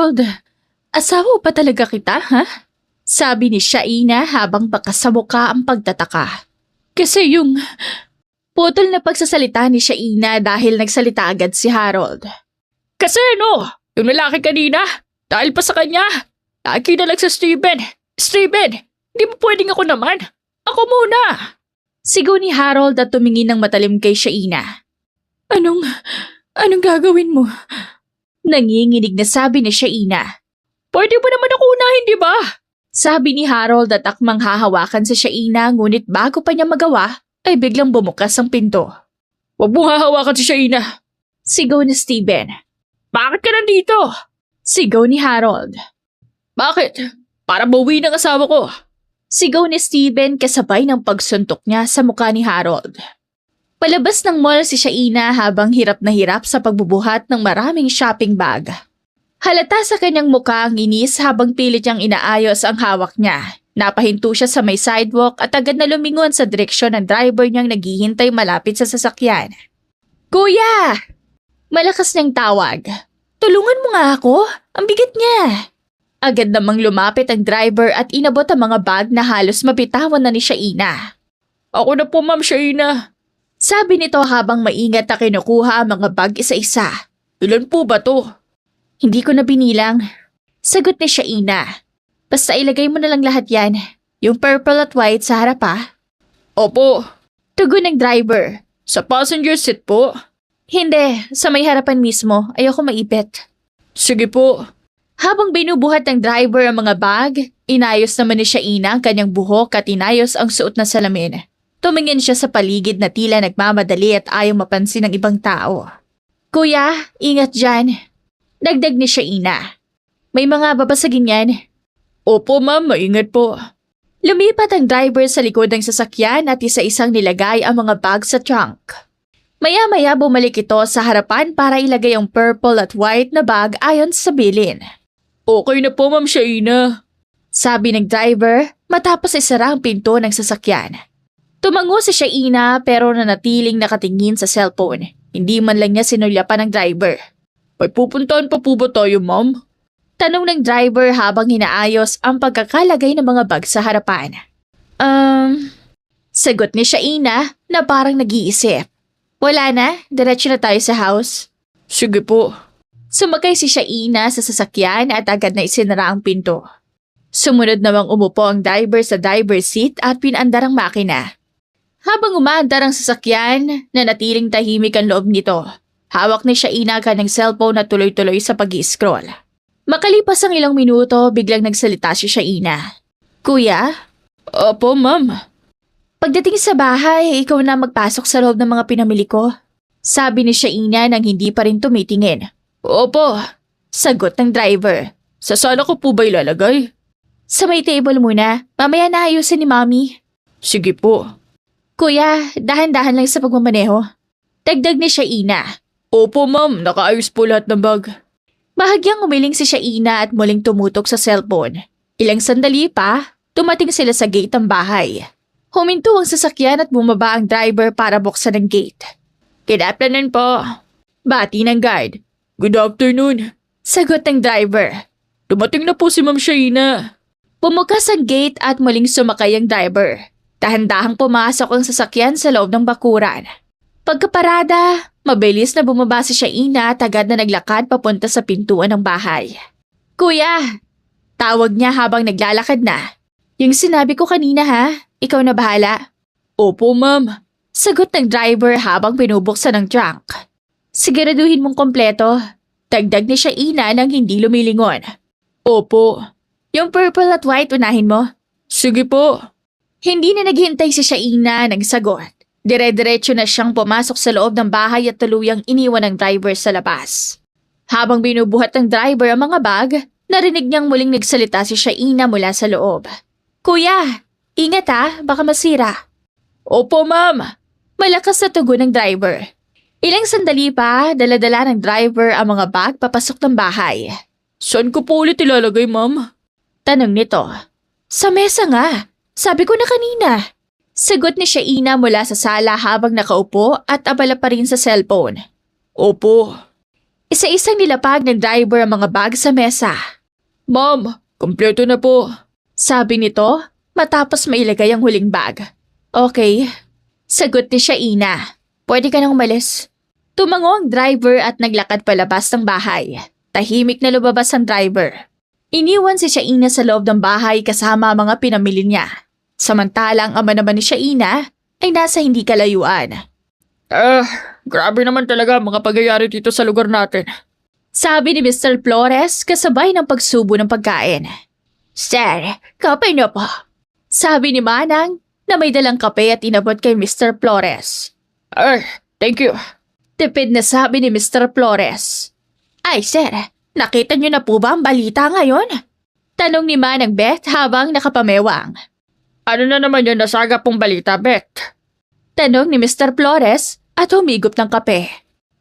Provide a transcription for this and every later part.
Harold, asawa pa talaga kita, ha? Sabi ni Shaina habang baka sa mukha ang pagtataka. Kasi yung putol na pagsasalita ni Shaina dahil nagsalita agad si Harold. Kasi yung lalaki kanina, dahil pa sa kanya, lagi na lang sa Steven. Steven, hindi mo pwedeng ako naman. Ako muna. Sigaw ni Harold at tumingin ng matalim kay Shaina. Anong gagawin mo? Nanginginig na sabi ni Shaina. Pwede mo naman ako unahin, di ba? Sabi ni Harold at akmang hahawakan si Shaina ngunit bago pa niya magawa ay biglang bumukas ang pinto. Huwag mong hahawakan si Shaina. Sigaw ni Steven. Bakit ka nandito? Sigaw ni Harold. Bakit? Para bawi ng asawa ko. Sigaw ni Steven kasabay ng pagsuntok niya sa mukha ni Harold. Palabas ng mall si Shaina habang hirap na hirap sa pagbubuhat ng maraming shopping bag. Halata sa kanyang mukha ang inis habang pilit niyang inaayos ang hawak niya. Napahinto siya sa may sidewalk at agad na lumingon sa direksyon ng driver niyang naghihintay malapit sa sasakyan. Kuya! Malakas niyang tawag. Tulungan mo nga ako, ang bigat niya. Agad namang lumapit ang driver at inabot ang mga bag na halos mabitawan na ni Shaina. Ako na po, Ma'am Shaina. Sabi nito habang maingat na kinukuha ang mga bag isa-isa. Ilan po ba to? Hindi ko na binilang. Sagot ni Shaina. Basta ilagay mo na lang lahat yan. Yung purple at white sa harap ha. Opo. Tugon ng driver. Sa passenger seat po? Hindi, sa may harapan mismo. Ayoko maipit. Sige po. Habang binubuhat ng driver ang mga bag, inayos naman ni Shaina ang kanyang buhok at inayos ang suot na salamin. Tumingin siya sa paligid na tila nagmamadali at ayaw mapansin ng ibang tao. Kuya, ingat dyan. Dagdag ni Shaina. May mga babasagin yan. Opo ma'am, maingat po. Lumipat ang driver sa likod ng sasakyan at isa-isang nilagay ang mga bag sa trunk. Maya-maya bumalik ito sa harapan para ilagay ang purple at white na bag ayon sa bilin. Okay na po Ma'am Shaina. Sabi ng driver matapos isara ang pinto ng sasakyan. Tumango si Shaina pero nanatiling nakatingin sa cellphone. Hindi man lang niya sinulyapan ng driver. May pupuntahan pa po ba tayo, ma'am? Tanong ng driver habang hinaayos ang pagkakalagay ng mga bag sa harapan. Sagot ni Shaina na parang nag-iisip. Wala na, diretso na tayo sa house. Sige po. Sumakay si Shaina sa sasakyan at agad na isinara ang pinto. Sumunod namang umupo ang driver sa driver's seat at pinandar ang makina. Habang umaandar ang sasakyan, nanatiling tahimik ang loob nito. Hawak ni Shaina agad ng cellphone at tuloy-tuloy sa pag-i-scroll. Makalipas ang ilang minuto, biglang nagsalita si Shaina. Kuya? Opo, ma'am. Pagdating sa bahay, ikaw na magpasok sa loob ng mga pinamili ko. Sabi ni Shaina nang hindi pa rin tumitingin. Opo. Sagot ng driver. Sa sala ko po ba ilalagay? Sa may table muna. Mamaya naayusin ni Mami. Sige po. Kuya, dahan-dahan lang sa pagmamaneho. Dagdag ni Shaina. Opo ma'am, nakaayos po lahat ng bag. Bahagyang umiling si Shaina at muling tumutok sa cellphone. Ilang sandali pa, tumating sila sa gate ng bahay. Huminto ang sasakyan at bumaba ang driver para buksan ang gate. Good afternoon po. Bati ng guard. Good afternoon. Sagot ng driver. Dumating na po si Ma'am Shaina. Pumukas ang gate at muling sumakay ang driver. Dahan-dahang pumasok ang sasakyan sa loob ng bakuran. Pagkaparada, mabilis na bumaba si Shaina at agad na naglakad papunta sa pintuan ng bahay. Kuya! Tawag niya habang naglalakad na. Yung sinabi ko kanina ha, ikaw na bahala. Opo ma'am. Sagot ng driver habang binubuksan ang trunk. Siguraduhin mong kompleto. Dagdag ni Shaina nang hindi lumilingon. Opo. Yung purple at white unahin mo. Sige po. Hindi na naghintay si Shaina ng sagot. Dire-diretso na siyang pumasok sa loob ng bahay at tuluyang iniwan ng driver sa labas. Habang binubuhat ng driver ang mga bag, narinig niyang muling nagsalita si Shaina mula sa loob. Kuya, ingat ha, baka masira. Opo ma'am. Malakas na tugon ng driver. Ilang sandali pa, dala-dala ng driver ang mga bag papasok ng bahay. Saan ko po ulit ilalagay ma'am? Tanong nito. Sa mesa nga. Sabi ko na kanina. Sagot ni Shaina mula sa sala habang nakaupo at abala pa rin sa cellphone. Opo. Isa-isang nilapag ng driver ang mga bag sa mesa. Ma'am, kompleto na po. Sabi nito matapos mailagay ang huling bag. Okay. Sagot ni Shaina. Pwede ka nang umalis. Tumango ang driver at naglakad palabas ng bahay. Tahimik na lumabas ang driver. Iniwan si Shaina sa loob ng bahay kasama ang mga pinamili niya. Samantalang ama naman ni Shaina ay nasa hindi kalayuan. Grabe naman talaga ang mga pagyayari dito sa lugar natin. Sabi ni Mr. Flores kasabay ng pagsubo ng pagkain. Sir, kape niyo po. Sabi ni Manang na may dalang kape at inabot kay Mr. Flores. Thank you. Tipid na sabi ni Mr. Flores. Ay sir, nakita niyo na po ba ang balita ngayon? Tanong ni Manang Beth habang nakapamewang. Ano na naman yung nasaga pong balita, Beth? Tanong ni Mr. Flores at humigop ng kape.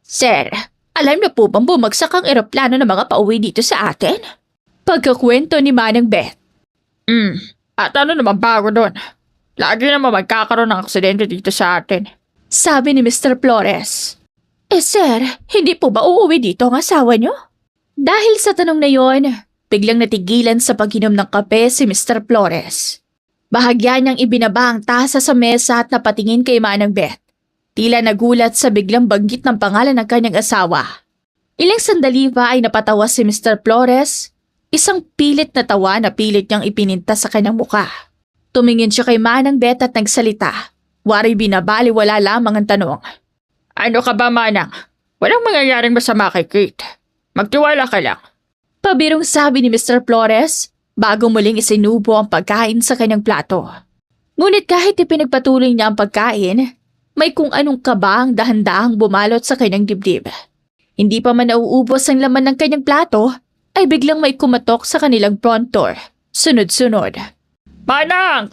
Sir, alam niyo po bang bumagsak ang eroplano ng mga pauwi dito sa atin? Pagkakwento ni Manang Beth. At ano naman bago doon? Lagi naman magkakaroon ng aksidente dito sa atin. Sabi ni Mr. Flores. Sir, hindi po ba uuwi dito ang asawa niyo? Dahil sa tanong na yon, biglang natigilan sa pag-inom ng kape si Mr. Flores. Bahagya niyang ibinaba ang tasa sa mesa at napatingin kay Manang Beth. Tila nagulat sa biglang banggit ng pangalan ng kanyang asawa. Ilang sandali pa ay napatawa si Mr. Flores, isang pilit na tawa na pilit niyang ipininta sa kanyang muka. Tumingin siya kay Manang Beth at nagsalita. Wari binabaliwala lamang ang tanong. Ano ka ba, Manang? Walang mangyayaring masama kay Kate. Magtiwala ka lang. Pabirong sabi ni Mr. Flores bago muling isinubo ang pagkain sa kanyang plato. Ngunit kahit ipinagpatuloy niya ang pagkain, may kung anong kaba ang dahan-dahang bumalot sa kanyang dibdib. Hindi pa man nauubos ang laman ng kanyang plato, ay biglang may kumatok sa kanilang front door. Sunod-sunod. Manang!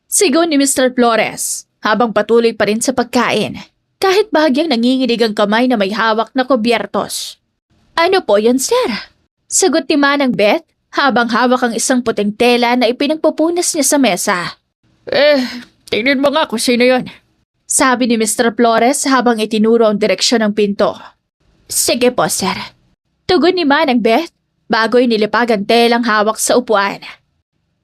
Sigaw ni Mr. Flores habang patuloy pa rin sa pagkain. Kahit bahagyang nanginginig ang kamay na may hawak na kubyertos. Ano po yan, sir? Sagot ni Manang Beth habang hawak ang isang puting tela na ipinagpupunas niya sa mesa. Tingnan mo nga kung sino yon. Sabi ni Mr. Flores habang itinuro ang direksyon ng pinto. Sige po, sir. Tugon ni Manang Beth bago inilipag ang telang hawak sa upuan.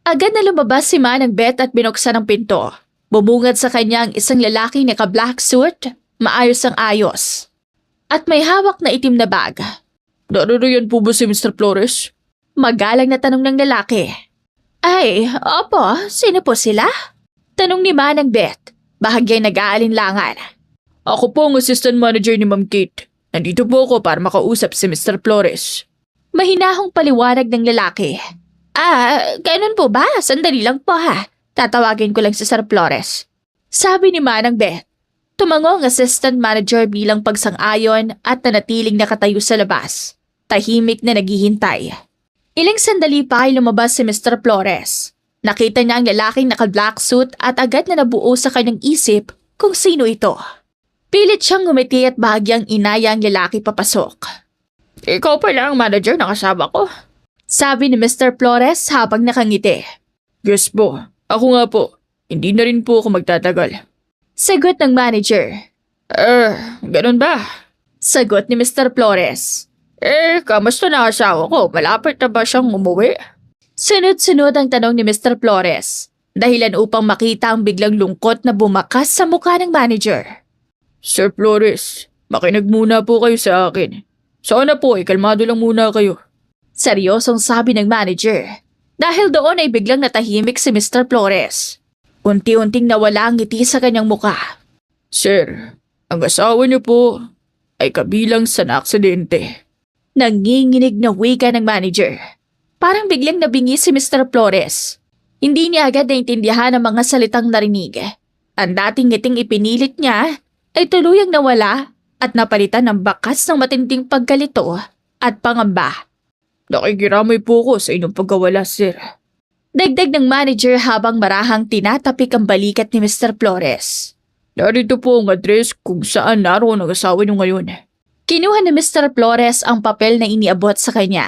Agad na lumabas si Manang Beth at binuksan ang pinto. Bumungad sa kanya ang isang lalaki na ka-black suit, maayos ang ayos. At may hawak na itim na bag. Naririyan po ba si Mr. Flores? Magalang na tanong ng lalaki. Ay, opo, sino po sila? Tanong ni Manang Beth, bahagyang nag-aalinlangan. Ako po ang assistant manager ni Ma'am Kate. Nandito po ako para makausap si Mr. Flores. Mahinahong paliwanag ng lalaki. Ganun po ba? Sandali lang po ha. Tatawagin ko lang si Sir Flores. Sabi ni Manang Beth. Tumango ang assistant manager bilang pagsang-ayon at nanatiling nakatayo sa labas. Tahimik na naghihintay. Ilang sandali pa ay lumabas si Mr. Flores. Nakita niya ang lalaking naka-black suit at agad na nabuo sa kanyang isip kung sino ito. Pilit siyang ngumiti at bahagyang inaya ang lalaki papasok. Ikaw pala ang manager ng kasama ko. Sabi ni Mr. Flores habang nakangiti. Yes po, ako nga po. Hindi na rin po ako magtatagal. Sagot ng manager. Ganun ba? Sagot ni Mr. Flores. Kamusta na asawa ko? Malapit na ba siyang umuwi? Sunod-sunod ang tanong ni Mr. Flores. Dahilan upang makita ang biglang lungkot na bumakas sa mukha ng manager. Sir Flores, makinig muna po kayo sa akin. Sana po kalmado lang muna kayo. Seryosong sabi ng manager. Dahil doon ay biglang natahimik si Mr. Flores. Unti-unting nawala ang ngiti sa kanyang mukha. Sir, ang asawa niyo po ay kabilang sa naaksidente. Nanginginig na wika ng manager. Parang biglang nabingi si Mr. Flores. Hindi niya agad naintindihan ang mga salitang narinig. Ang dating ngiting ipinilit niya ay tuluyang nawala at napalitan ng bakas ng matinding pagkalito at pangamba. Nakikiramay po ko sa inyong pagkawala, sir. Dagdag ng manager habang marahang tinatapik ang balikat ni Mr. Flores. Narito po ang address kung saan naroon ang asawa niyo ngayon. Kinuha ni Mr. Flores ang papel na iniabot sa kanya.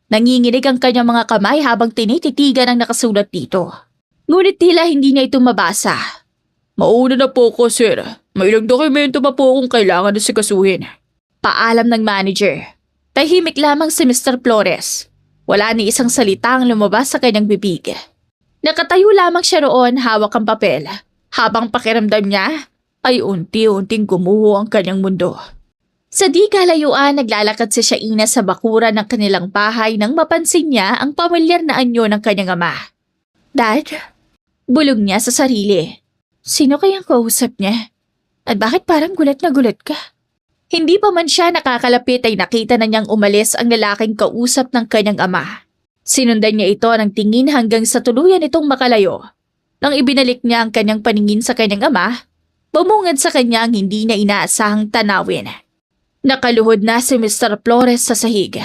Nanginginig ang kanyang mga kamay habang tinititigan ang nakasulat dito. Ngunit tila hindi niya ito mabasa. Mauna na po ko, sir. May ilang dokumento pa po akong kailangan na sikasuhin. Paalam ng manager. Tahimik lamang si Mr. Flores. Wala ni isang salita ang lumabas sa kanyang bibig. Nakatayo lamang siya roon hawak ang papel, habang pakiramdam niya ay unti-unting gumuho ang kanyang mundo. Sa di kalayuan, naglalakad si Shaina sa bakuran ng kanilang bahay nang mapansin niya ang pamilyar na anyo ng kanyang ama. Dad? Bulog niya sa sarili. Sino kayang kausap niya? At bakit parang gulat na gulat ka? Hindi pa man siya nakakalapit ay nakita na niyang umalis ang lalaking kausap ng kanyang ama. Sinundan niya ito ng tingin hanggang sa tuluyan itong makalayo. Nang ibinalik niya ang kanyang paningin sa kanyang ama, bumungad sa kanya ang hindi na inaasahang tanawin. Nakaluhod na si Mr. Flores sa sahig.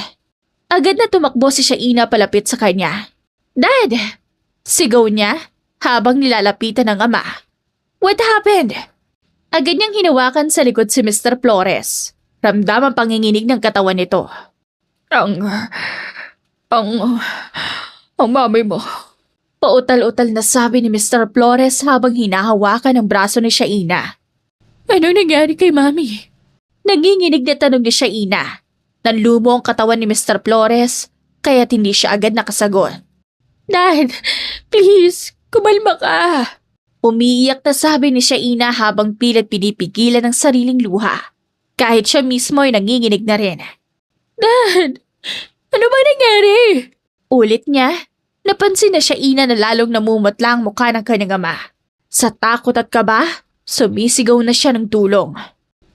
Agad na tumakbo si Shaina palapit sa kanya. Dad! Sigaw niya habang nilalapitan ng ama. What happened? Agad niyang hinawakan sa likod si Mr. Flores. Ramdam ang panginginig ng katawan nito. Ang mami mo. Pautal-utal na sabi ni Mr. Flores habang hinahawakan ang braso ni Shaina. Ano nangyari kay mami? Nanginginig na tanong ni Shaina. Nanlumo ang katawan ni Mr. Flores, kaya't hindi siya agad nakasagot. Dad, please, kumalma ka. Umiiyak na sabi ni Shaina habang pilit pinipigilan ang sariling luha. Kahit siya mismo ay nanginginig na rin. Dad, ano ba nangyari? Ulit niya, napansin na Shaina na lalong namumutla ang mukha ng kanyang ama. Sa takot at kaba, sumisigaw na siya ng tulong.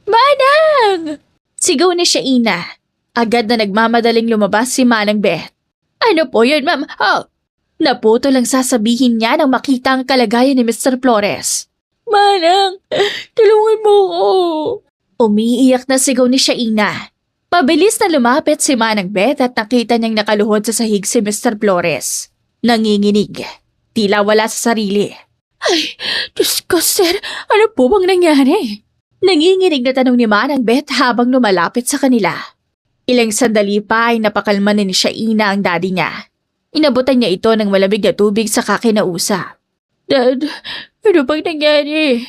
Manang! Sigaw ni Shaina. Agad na nagmamadaling lumabas si Manang Beth. Ano po yun, ma'am? Oh! Naputo lang sasabihin niya nang makita ang kalagayan ni Mr. Flores. Manang! Tulungan mo ko! Umiiyak na sigaw ni Shaina. Pabilis na lumapit si Manang Beth at nakita niyang nakaluhod sa sahig si Mr. Flores. Nanginginig. Tila wala sa sarili. Ay, Diyos ko, sir. Ano po bang nangyari? Nanginginig na tanong ni Manang Beth habang lumalapit sa kanila. Ilang sandali pa ay napakalma ni Shaina ang daddy niya. Inabutan niya ito ng malamig na tubig sa kakinausa. Dad, ano bang nangyari?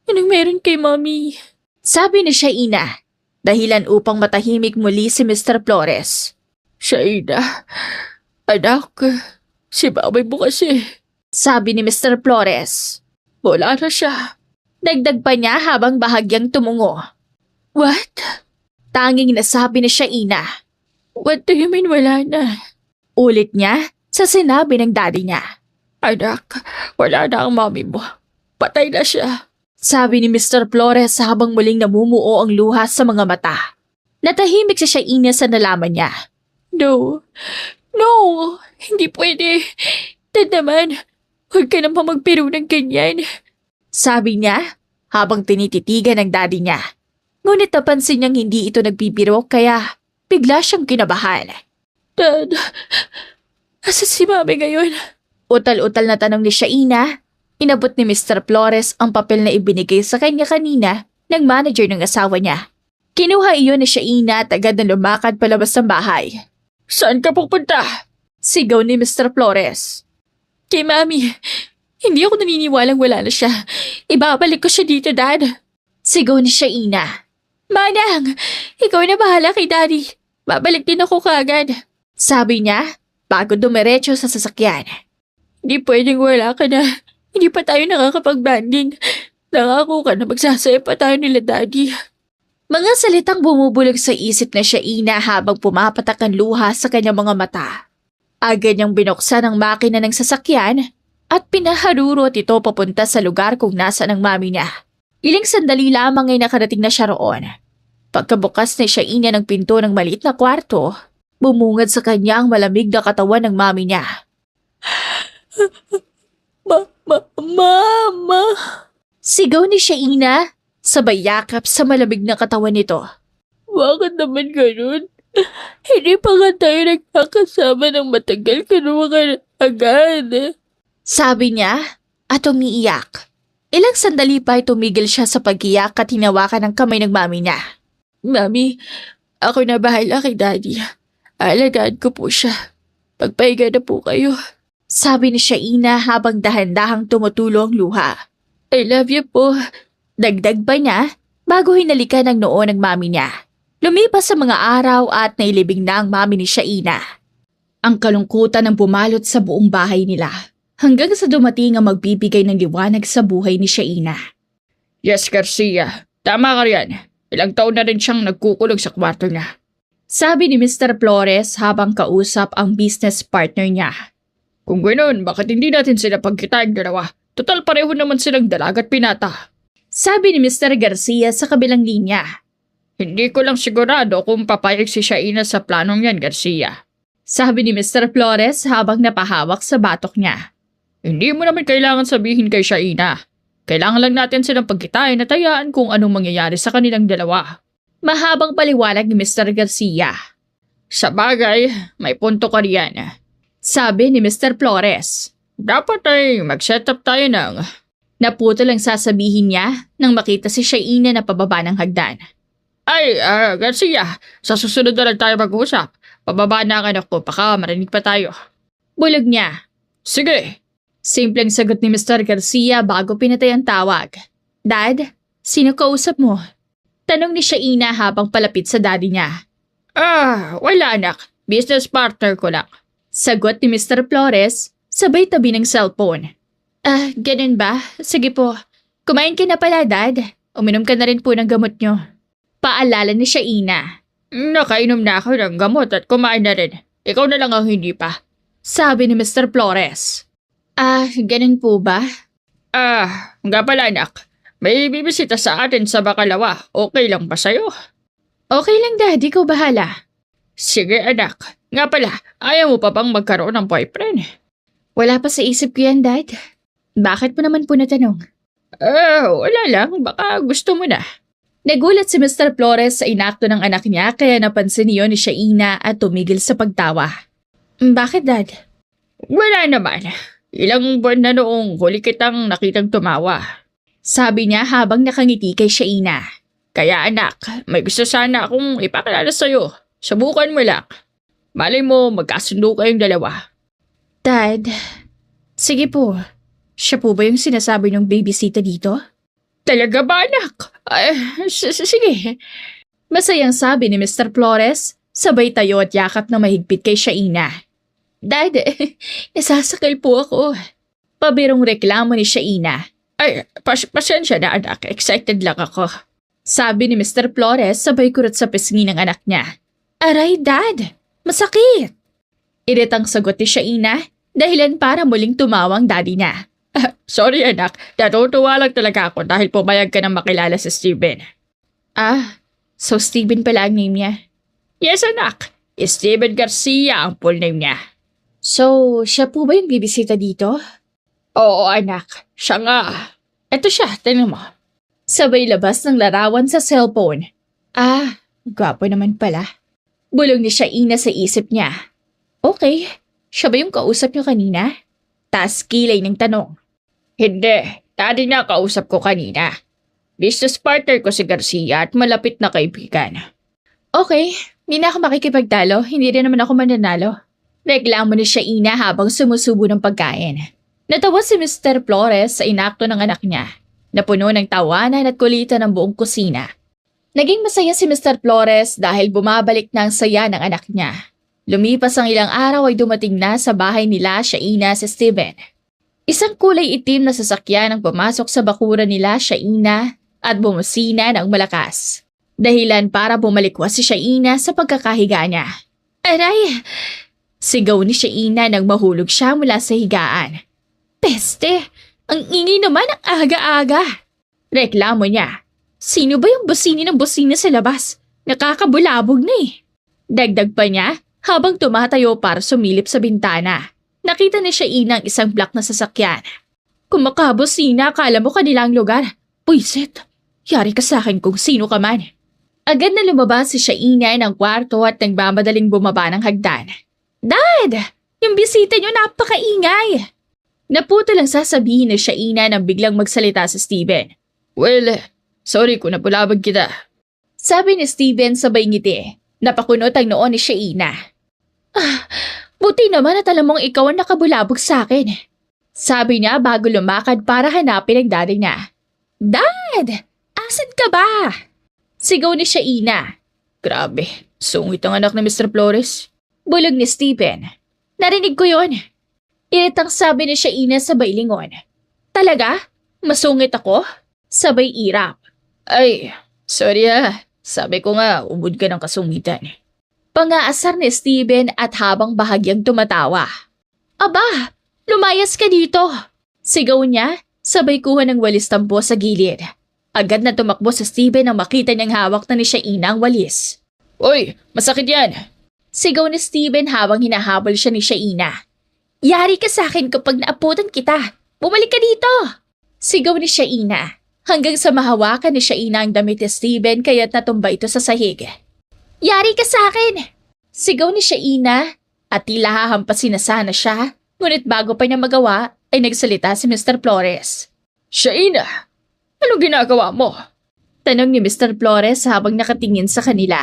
Anong meron kay mommy? Sabi ni Shaina, dahilan upang matahimik muli si Mr. Flores. Shaina, anak, si babay mo kasi. Sabi ni Mr. Flores. Wala na siya. Dagdag pa niya habang bahagyang tumungo. What? Tanging nasabi ni Shaina. What do you mean wala na? Ulit niya sa sinabi ng daddy niya. Anak, wala na ang mami mo. Patay na siya. Sabi ni Mr. Flores habang muling namumuo ang luha sa mga mata. Natahimik si Shaina sa nalaman niya. No, hindi pwede. Dad naman, huwag ka naman magpiro ng ganyan. Sabi niya habang tinititigan ng daddy niya. Ngunit napansin niyang hindi ito nagbibiro kaya bigla siyang kinabahan. Dad, asa si mami ngayon? Utal-utal na tanong ni Shaina. Inabot ni Mr. Flores ang papel na ibinigay sa kanya kanina ng manager ng asawa niya. Kinuha iyon ni Shaina at agad na lumakad palabas ng bahay. Saan ka pupunta? Sigaw ni Mr. Flores. Kay mami. Hindi ako naniniwalang wala na siya. Ibabalik ko siya dito, Dad. Sigaw ni Shaina. Manang, ikaw na bahala kay Daddy. Babalik din ako kaagad. Sabi niya bago dumiretso sa sasakyan. Hindi pwedeng wala ka na. Hindi pa tayo nakakapag-banding. Nangako ka na magsasaya pa tayo nila, Daddy. Mga salitang bumubulog sa isip na Shaina habang pumapatak ang luha sa kanyang mga mata. Agad niyang binuksan ang makina ng sasakyan at pinaharurot ito papunta sa lugar kung nasa ng mami niya. Ilang sandali lamang ay nakarating na siya roon. Pagkabukas ni Shaina ng pinto ng maliit na kwarto, bumungad sa kanya ang malamig na katawan ng mami niya. Mama! Sigaw ni Shaina, sabay yakap sa malamig na katawan nito. Bakit naman ganun? Hindi pa nga tayo nagkakasama ng matagal ka naman agad. Sabi niya at umiiyak. Ilang sandali pa ay tumigil siya sa pag-iyak at hinawakan ang kamay ng mami niya. Mami, ako na bahala kay Daddy. Alagaan ko po siya. Pagpahinga na po kayo. Sabi ni Shaina habang dahan-dahang tumutulo ang luha. I love you po. Dagdag pa niya bago hinalikan ang noo ng mami niya. Lumipas sa mga araw at nailibing na ang mami ni Shaina. Ang kalungkutan ang bumalot sa buong bahay nila hanggang sa dumating ang magbibigay ng liwanag sa buhay ni Shaina. Yes, Garcia. Tama ka riyan. Ilang taon na rin siyang nagkukulong sa kwarto niya. Sabi ni Mr. Flores habang kausap ang business partner niya. Kung ganoon, bakit hindi natin sila pagkitain dalawa? Total pareho naman silang dalagat pinata. Sabi ni Mr. Garcia sa kabilang linya. Hindi ko lang sigurado kung papayag si Shaina sa planong yan, Garcia. Sabi ni Mr. Flores habang napahawak sa batok niya. Hindi mo naman kailangan sabihin kay Shaina. Kailangan lang natin silang pagkitain at hayaan kung anong mangyayari sa kanilang dalawa. Mahabang paliwanag ni Mr. Garcia. Sa bagay, may punto ka riyan. Sabi ni Mr. Flores. Dapat ay mag-set up tayo ng... Naputol ang sasabihin niya nang makita si Shaina na pababa ng hagdan. Ay, Garcia, sa susunod na lang tayo mag-usap. Pababa na ang anak ko, baka marinig pa tayo. Bulog niya. Sige. Simpleng sagot ni Mr. Garcia bago pinatay ang tawag. Dad, sino kausap mo? Tanong ni Shaina habang palapit sa daddy niya. Wala anak. Business partner ko lang. Sagot ni Mr. Flores, sabay tabi ng cellphone. Ganun ba? Sige po. Kumain ka na pala, Dad. Uminom ka na rin po ng gamot nyo. Paalala ni Shaina. Nakainom na ako ng gamot at kumain na rin. Ikaw na lang ang hindi pa. Sabi ni Mr. Flores. Ganun po ba? Nga pala anak. May bibisita sa atin sa Bacalawa. Okay lang ba sa'yo? Okay lang, Dad. Ikaw bahala. Sige anak. Nga pala, ayaw mo pa bang magkaroon ng boyfriend? Wala pa sa isip ko yan, Dad. Bakit mo naman po natanong? Wala lang. Baka gusto mo na. Nagulat si Mr. Flores sa inakto ng anak niya kaya napansin niyo ni Shaina at tumigil sa pagtawa. Bakit, Dad? Wala naman. Ilang buwan na noong huli kitang nakitang tumawa. Sabi niya habang nakangiti kay Shaina. Kaya anak, may gusto sana akong ipakilala sa'yo. Subukan mo lang. Malay mo, magkasundo kayong dalawa. Dad, sige po. Siya po ba yung sinasabi ng babysita dito? Talaga ba anak? Sige. Masayang sabi ni Mr. Flores, sabay tayo at yakap na mahigpit kay Shaina. Dad, nasasakal po ako. Pabirong reklamo ni Shaina. Pasensya na anak, excited lang ako. Sabi ni Mr. Flores sabay kurot sa pisngi ng anak niya. Aray, Dad! Masakit! Iritang sagot ni Shaina, dahilan para muling tumawang daddy niya. Sorry anak, natutuwa lang talaga ako dahil pumayag ka nang makilala si Steven. So Steven pala ang name niya? Yes anak, Steven Garcia ang full name niya. So, siya po ba yung bibisita dito? Oo anak, siya nga. Eto siya, tingnan mo. Sabay labas ng larawan sa cellphone. Gwapo naman pala. Bulong ni Shaina sa isip niya. Okay, siya ba yung kausap niyo kanina? Tas kilay ng tanong. Hindi, daddy na kausap ko kanina. Business partner ko si Garcia at malapit na kaibigan. Okay, hindi na ako makikipagtalo, hindi rin naman ako mananalo. Reklamo ni Shaina habang sumusubo ng pagkain. Natawa si Mr. Flores sa inakto ng anak niya. Napuno ng tawanan at kulitan ng buong kusina. Naging masaya si Mr. Flores dahil bumabalik na ang saya ng anak niya. Lumipas ang ilang araw ay dumating na sa bahay nila Shaina si Steven. Isang kulay itim na sasakyan ang pumasok sa bakuran nila Shaina at bumusina ng malakas. Dahilan para bumalikwas si Shaina sa pagkakahiga niya. Aray! Sigaw ni Shaina nang mahulog siya mula sa higaan. Peste! Ang ingay naman ang aga-aga! Reklamo niya. Sino ba yung busini ng busina sa labas? Nakakabulabog na eh. Dagdag pa niya habang tumatayo para sumilip sa bintana. Nakita ni Shaina ang isang black na sasakyan. Kung makabusina, akala mo kanilang lugar. Puisit! Yari ka sa akin kung sino ka man. Agad na lumabas si Shaina ng kwarto at nagmamadaling bumaba ng hagdan. Dad! Yung bisita niyo napakaingay! Naputo lang sasabihin ni Shaina nang biglang magsalita si Steven. Well, sorry kung napulabag kita. Sabi ni Steven sabay ngiti. Napakunot ang noon ni Shaina. Buti naman at alam mong ikaw ang nakabulabog sa akin. Sabi niya bago lumakad para hanapin ang daddy niya. Dad! Asan ka ba? Sigaw ni Shaina. Grabe, sungit ang anak ni Mr. Flores. Bulog ni Steven. Narinig ko yon. Iritang sabi ni Shaina sabay lingon. Talaga? Masungit ako? Sabay irap. Ay, sorry Sabi ko nga, ubod ka ng kasungitan. Pangaasar ni Steven at habang bahagyang tumatawa. Aba, lumayas ka dito. Sigaw niya, sabay kuha ng walis tampo sa gilid. Agad na tumakbo sa Steven nang makita niyang hawak na ni Shaina ang walis. Uy, masakit yan! Sigaw ni Steven habang hinahabol siya ni Shaina. Yari ka sa akin kapag naaputan kita. Bumalik ka dito! Sigaw ni Shaina. Hanggang sa mahawakan ni Shaina ang damit ni Steven kaya't natumba ito sa sahig. Yari ka sa akin! Sigaw ni Shaina at tila hahampasin na sana siya. Ngunit bago pa niya magawa ay nagsalita si Mr. Flores. Shaina, anong ginagawa mo? Tanong ni Mr. Flores habang nakatingin sa kanila.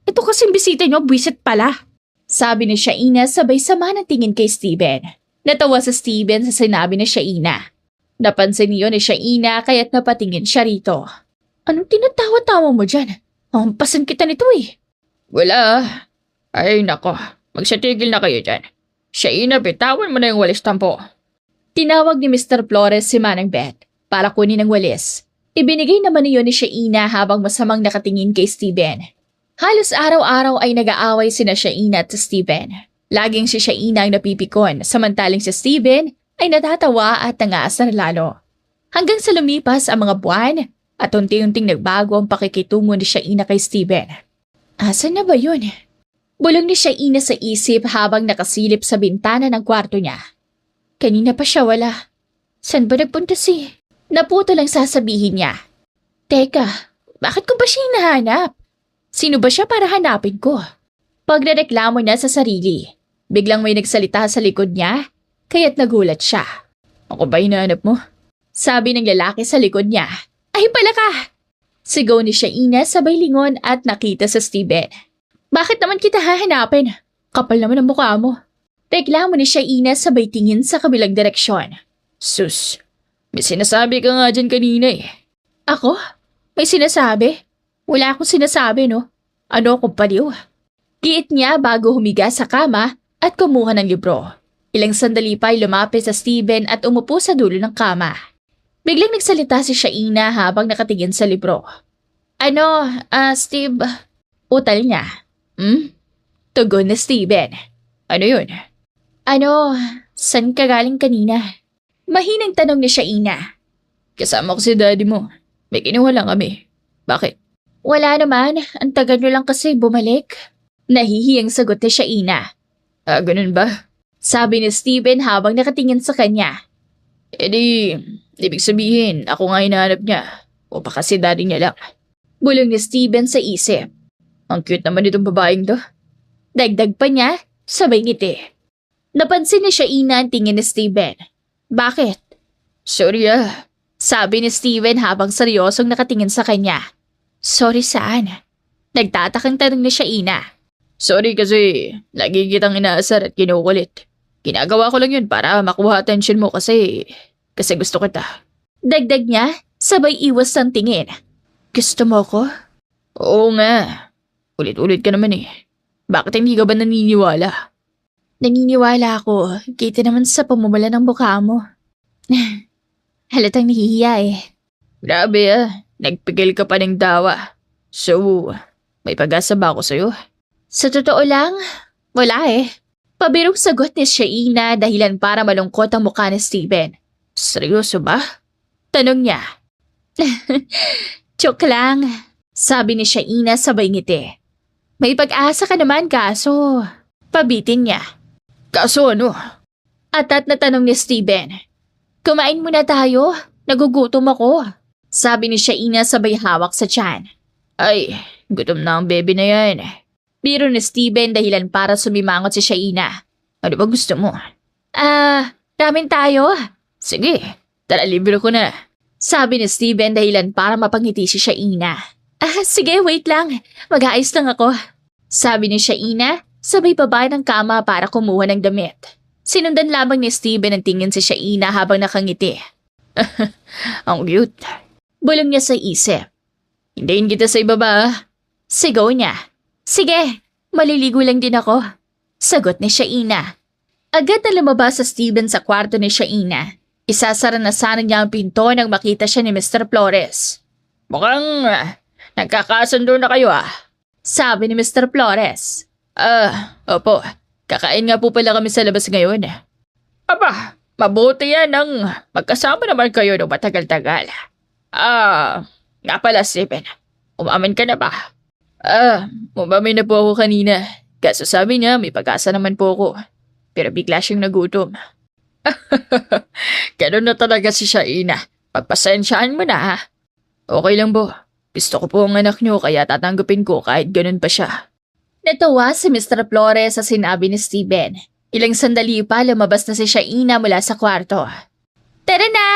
Ito kasing bisita niyo, buwisit pala. Sabi ni Shaina sabay sama ng tingin kay Steven. Natawa sa Steven sa sinabi ni Shaina. Napansin niyo ni Shaina kaya't napatingin siya rito. Anong tinatawa-tawa mo dyan? Hampasan kita nito eh. Wala. Ay nako, magsatigil na kayo dyan. Shaina, bitawan mo na yung walis tampo. Tinawag ni Mr. Flores si Manang Beth para kunin ang walis. Ibinigay naman niyo ni Shaina habang masamang nakatingin kay Steven. Halos araw-araw ay nag-aaway sina Shaina at Steven. Laging si Shaina ang napipikon, samantaling si Steven ay natatawa at nangaasar lalo. Hanggang sa lumipas ang mga buwan at unti-unting nagbago ang pakikitungo ni Shaina kay Steven. Asan na ba yun? Bulong ni Shaina sa isip habang nakasilip sa bintana ng kwarto niya. Kanina pa siya wala. Saan ba nagpunta si? Naputo lang sasabihin niya. Teka, bakit ko ba siya hinahanap? Sino ba siya para hanapin ko? Pagrereklamo niya sa sarili, biglang may nagsalita sa likod niya, kaya't nagulat siya. Ako ba hinahanap mo? Sabi ng lalaki sa likod niya. Ay pala ka! Sigaw ni Shaina sabay lingon at nakita sa Steven. Bakit naman kita hahanapin? Kapal naman ang mukha mo. Reklamo ni Shaina sabay tingin sa kabilang direksyon. Sus, may sinasabi ka nga dyan kanina eh. Ako? May sinasabi? Wala akong sinasabi no? Ano akong paliw? Giit niya bago humiga sa kama at kumuha ng libro. Ilang sandali pa ay lumapit sa Steven at umupo sa dulo ng kama. Biglang nagsalita si Shaina habang nakatingin sa libro. Ano, Steve? Utal niya. Tugon na Steven. Ano yun? Ano, saan ka galing kanina? Mahinang tanong ni Shaina. Kasama ko si daddy mo. May kinuha lang kami. Bakit? Wala naman, ang tagal nyo lang kasi bumalik. Nahihiyang sagot ni Shaina. Ganun ba? Sabi ni Steven habang nakatingin sa kanya. Ibig sabihin, ako nga hinahanap niya. O baka si daddy niya lang. Bulong ni Steven sa isip. Ang cute naman itong babaeng to. Dagdag pa niya, sabay ngiti. Napansin ni Shaina ang tingin ni Steven. Bakit? Sorry Sabi ni Steven habang seryosong nakatingin sa kanya. Sorry saan? Nagtatakang tanong ni Shaina. Sorry kasi lagi kitang inaasar at kinukulit. Ginagawa ko lang yun para makuha atensyon mo kasi gusto kita. Dagdag niya, sabay iwas ng tingin. Gusto mo ko? Oo nga. Ulit-ulit ka naman eh. Bakit hindi ka ba naniniwala? Naniniwala ako. Kita naman sa pamumula ng mukha mo. Halatang nahihiya eh. Grabe nagpigil ka pa ng dawa. So, may pag-asa ba ako sa'yo? Sa totoo lang, wala eh. Pabirong sagot ni Shaina dahilan para malungkot ang mukha ni Steven. Seryoso ba? Tanong niya. Joke lang. Sabi ni Shaina sabay ngiti. May pag-asa ka naman kaso pabitin niya. Kaso ano? Atat na tanong ni Steven. Kumain muna tayo. Nagugutom ako. Sabi ni Shaina sabay hawak sa tiyan. Ay, gutom na ang baby na yan. Biro ni Steven dahilan para sumimangot si Shaina. Ano ba gusto mo? Ramen tayo. Sige, tara libre ko na. Sabi ni Steven dahilan para mapangiti si Shaina. Sige, wait lang. Mag-aayos lang ako. Sabi ni Shaina, sabay babay ng kama para kumuha ng damit. Sinundan lamang ni Steven ang tingin si Shaina habang nakangiti. Ang cute. Bulong niya sa isip. Hintayin kita sa ibaba. Sigaw niya. Sige, maliligo lang din ako. Sagot ni Shaina. Agad na lumabas sa Steven sa kwarto ni Shaina. Isasara na sana niya ang pinto nang makita siya ni Mr. Flores. Mukhang nagkakasundo na kayo Sabi ni Mr. Flores. Opo. Kakain nga po pala kami sa labas ngayon. Aba, mabuti yan ang magkasama naman kayo ng matagal-tagal. Nga pala, Stephen. Umamin ka na ba? Umamin na po ako kanina. Kaso sabi niya, may pag-asa naman po ako. Pero bigla siyang nagutom. Ganun na talaga si Shaina. Pagpasensyaan mo na Okay lang po. Gusto ko po ang anak niyo kaya tatanggapin ko kahit ganun pa siya. Natuwa si Mr. Flores sa sinabi ni Steven. Ilang sandali pa lumabas na si Shaina mula sa kwarto. Tara na!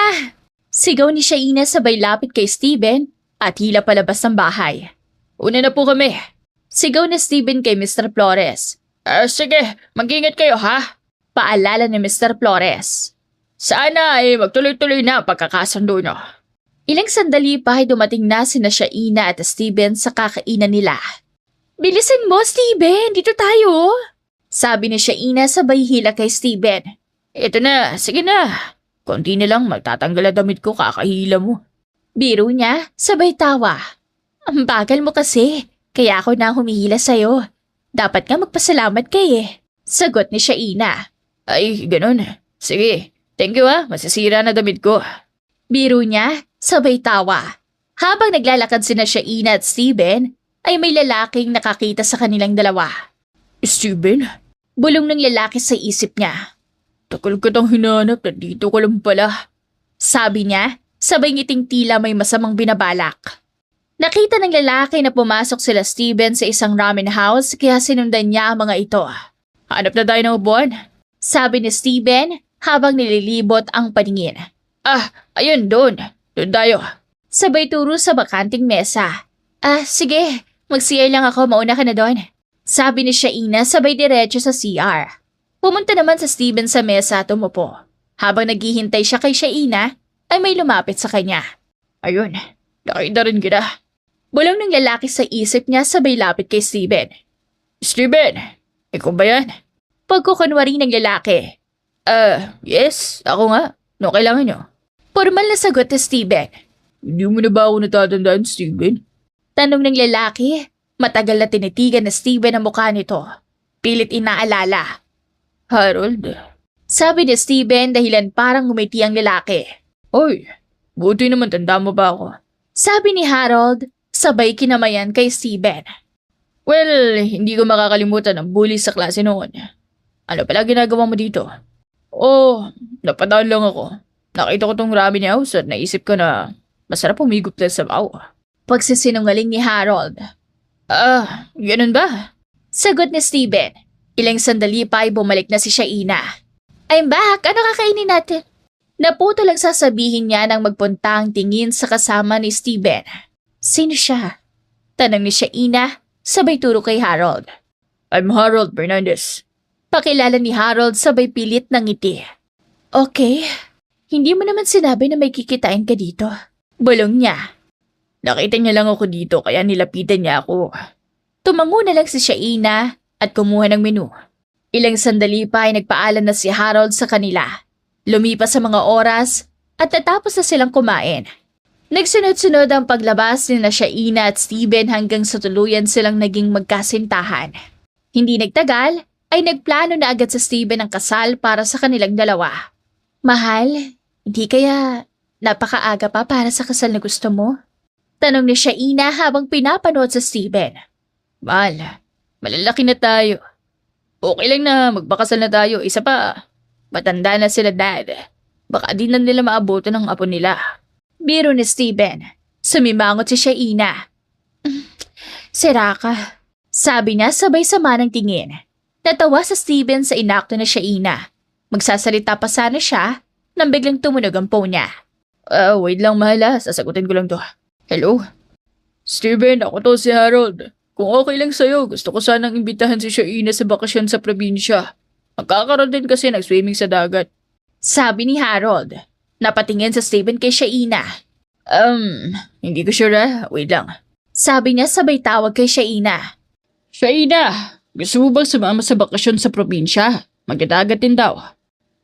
Sigaw ni Shaina sabay lapit kay Steven at hila palabas ng bahay. Una na po kami. Sigaw ni Steven kay Mr. Flores. Sige, mag-ingat kayo Paalala ni Mr. Flores. Sana ay magtuloy-tuloy na ang pagkakasundo nyo. Ilang sandali pa ay dumating na sina Shaina at Steven sa kakainan nila. Bilisan mo, Steven! Dito tayo! Sabi ni Shaina sabay hila kay Steven. Ito na, sige na. Konti na lang magtatanggal ang damit ko kakahila mo. Biro niya, sabay tawa. Ang bagal mo kasi, kaya ako na humihila sa'yo. Dapat nga magpasalamat kay Sagot ni Shaina. Ay, ganun. Sige, thank you masisira na damit ko. Biro niya, sabay tawa. Habang naglalakad sina Shaina at Steven, ay may lalaking nakakita sa kanilang dalawa. Steven? Bulong ng lalaki sa isip niya. Takal ka tang hinanap, nandito ko lang pala. Sabi niya, sabay ngiting tila may masamang binabalak. Nakita ng lalaki na pumasok sila Steven sa isang ramen house kaya sinundan niya ang mga ito. Hanap na tayo ng upuan. Sabi ni Steven habang nililibot ang paningin. Ayun, doon. Doon tayo. Sabay turo sa bakanting mesa. Sige, mag-CR lang ako, mauna ka na doon. Sabi ni Shaina sabay diretso sa CR. Pumunta naman sa Steven sa mesa at umupo. Habang naghihintay siya kay Shaina, ay may lumapit sa kanya. Ayun, nakita rin kita. Bulong ng lalaki sa isip niya sabay lapit kay Steven. Steven, ikaw ba yan? Pagkukunwari ng lalaki. Yes, ako nga. No, kailangan nyo. Formal na sagot ni Steven. Hindi mo na ba ako natatandaan, Steven? Tanong ng lalaki. Matagal na tinitigan na Steven ang mukha nito. Pilit inaalala. Harold. Sabi ni Steven dahilan parang ngumiti ang lalaki. Oy, buti naman tanda mo ba ako? Sabi ni Harold, sabay kinamayan kay Steven. Well, hindi ko makakalimutan ang bully sa klase noon. Ano pala ginagawa mo dito? Napadaan lang ako. Nakita ko tong ramen house at naisip ko na masarap humigop na sa baw. Pagsisinungaling ni Harold. Ganun ba? Sagot ni Steven. Ilang sandali pa ay bumalik na si Shaina. I'm back! Ano kakainin natin? Naputo lang sasabihin niya nang magpunta ang tingin sa kasama ni Steven. Sino siya? Tanong ni Shaina, sabay turo kay Harold. I'm Harold Fernandez. Pakilala ni Harold sabay pilit ng ngiti. Okay, hindi mo naman sinabi na may kikitain ka dito. Bulong niya. Nakita niya lang ako dito kaya nilapitan niya ako. Tumango na lang si Shaina at kumuha ng menu. Ilang sandali pa ay nagpaalam na si Harold sa kanila. Lumipas sa mga oras at natapos na silang kumain. Nagsunod-sunod ang paglabas ni Shaina at Steven hanggang sa tuluyan silang naging magkasintahan. Hindi nagtagal ay nagplano na agad sa Steven ang kasal para sa kanilang dalawa. Mahal, hindi kaya napakaaga pa para sa kasal na gusto mo? Tanong ni Shaina habang pinapanood sa Steven. Mahal, malalaki na tayo. Okay lang na magbakasal na tayo. Isa pa, matanda na sila dad. Baka di na nila maabutan ng apo nila. Biro ni Steven. Sumimangot si Shaina. Sira ka. Sabi niya sabay sama ng tingin. Natawa sa Steven sa inakto na Shaina. Magsasalita pa sana siya nang biglang tumunog ang phone niya. Wait lang mahal sasagutin ko lang to. Hello? Steven, ako to si Harold. Kung okay lang sa'yo, gusto ko sanang imbitahan si Shaina sa bakasyon sa probinsya. Magkakaroon din kasi nag-swimming sa dagat. Sabi ni Harold. Napatingin sa Steven kay Shaina. Hindi ko sure Wait lang. Sabi niya sabay tawag kay Shaina. Shaina, gusto mo bang sumama sa bakasyon sa probinsya? Magdadagat din daw.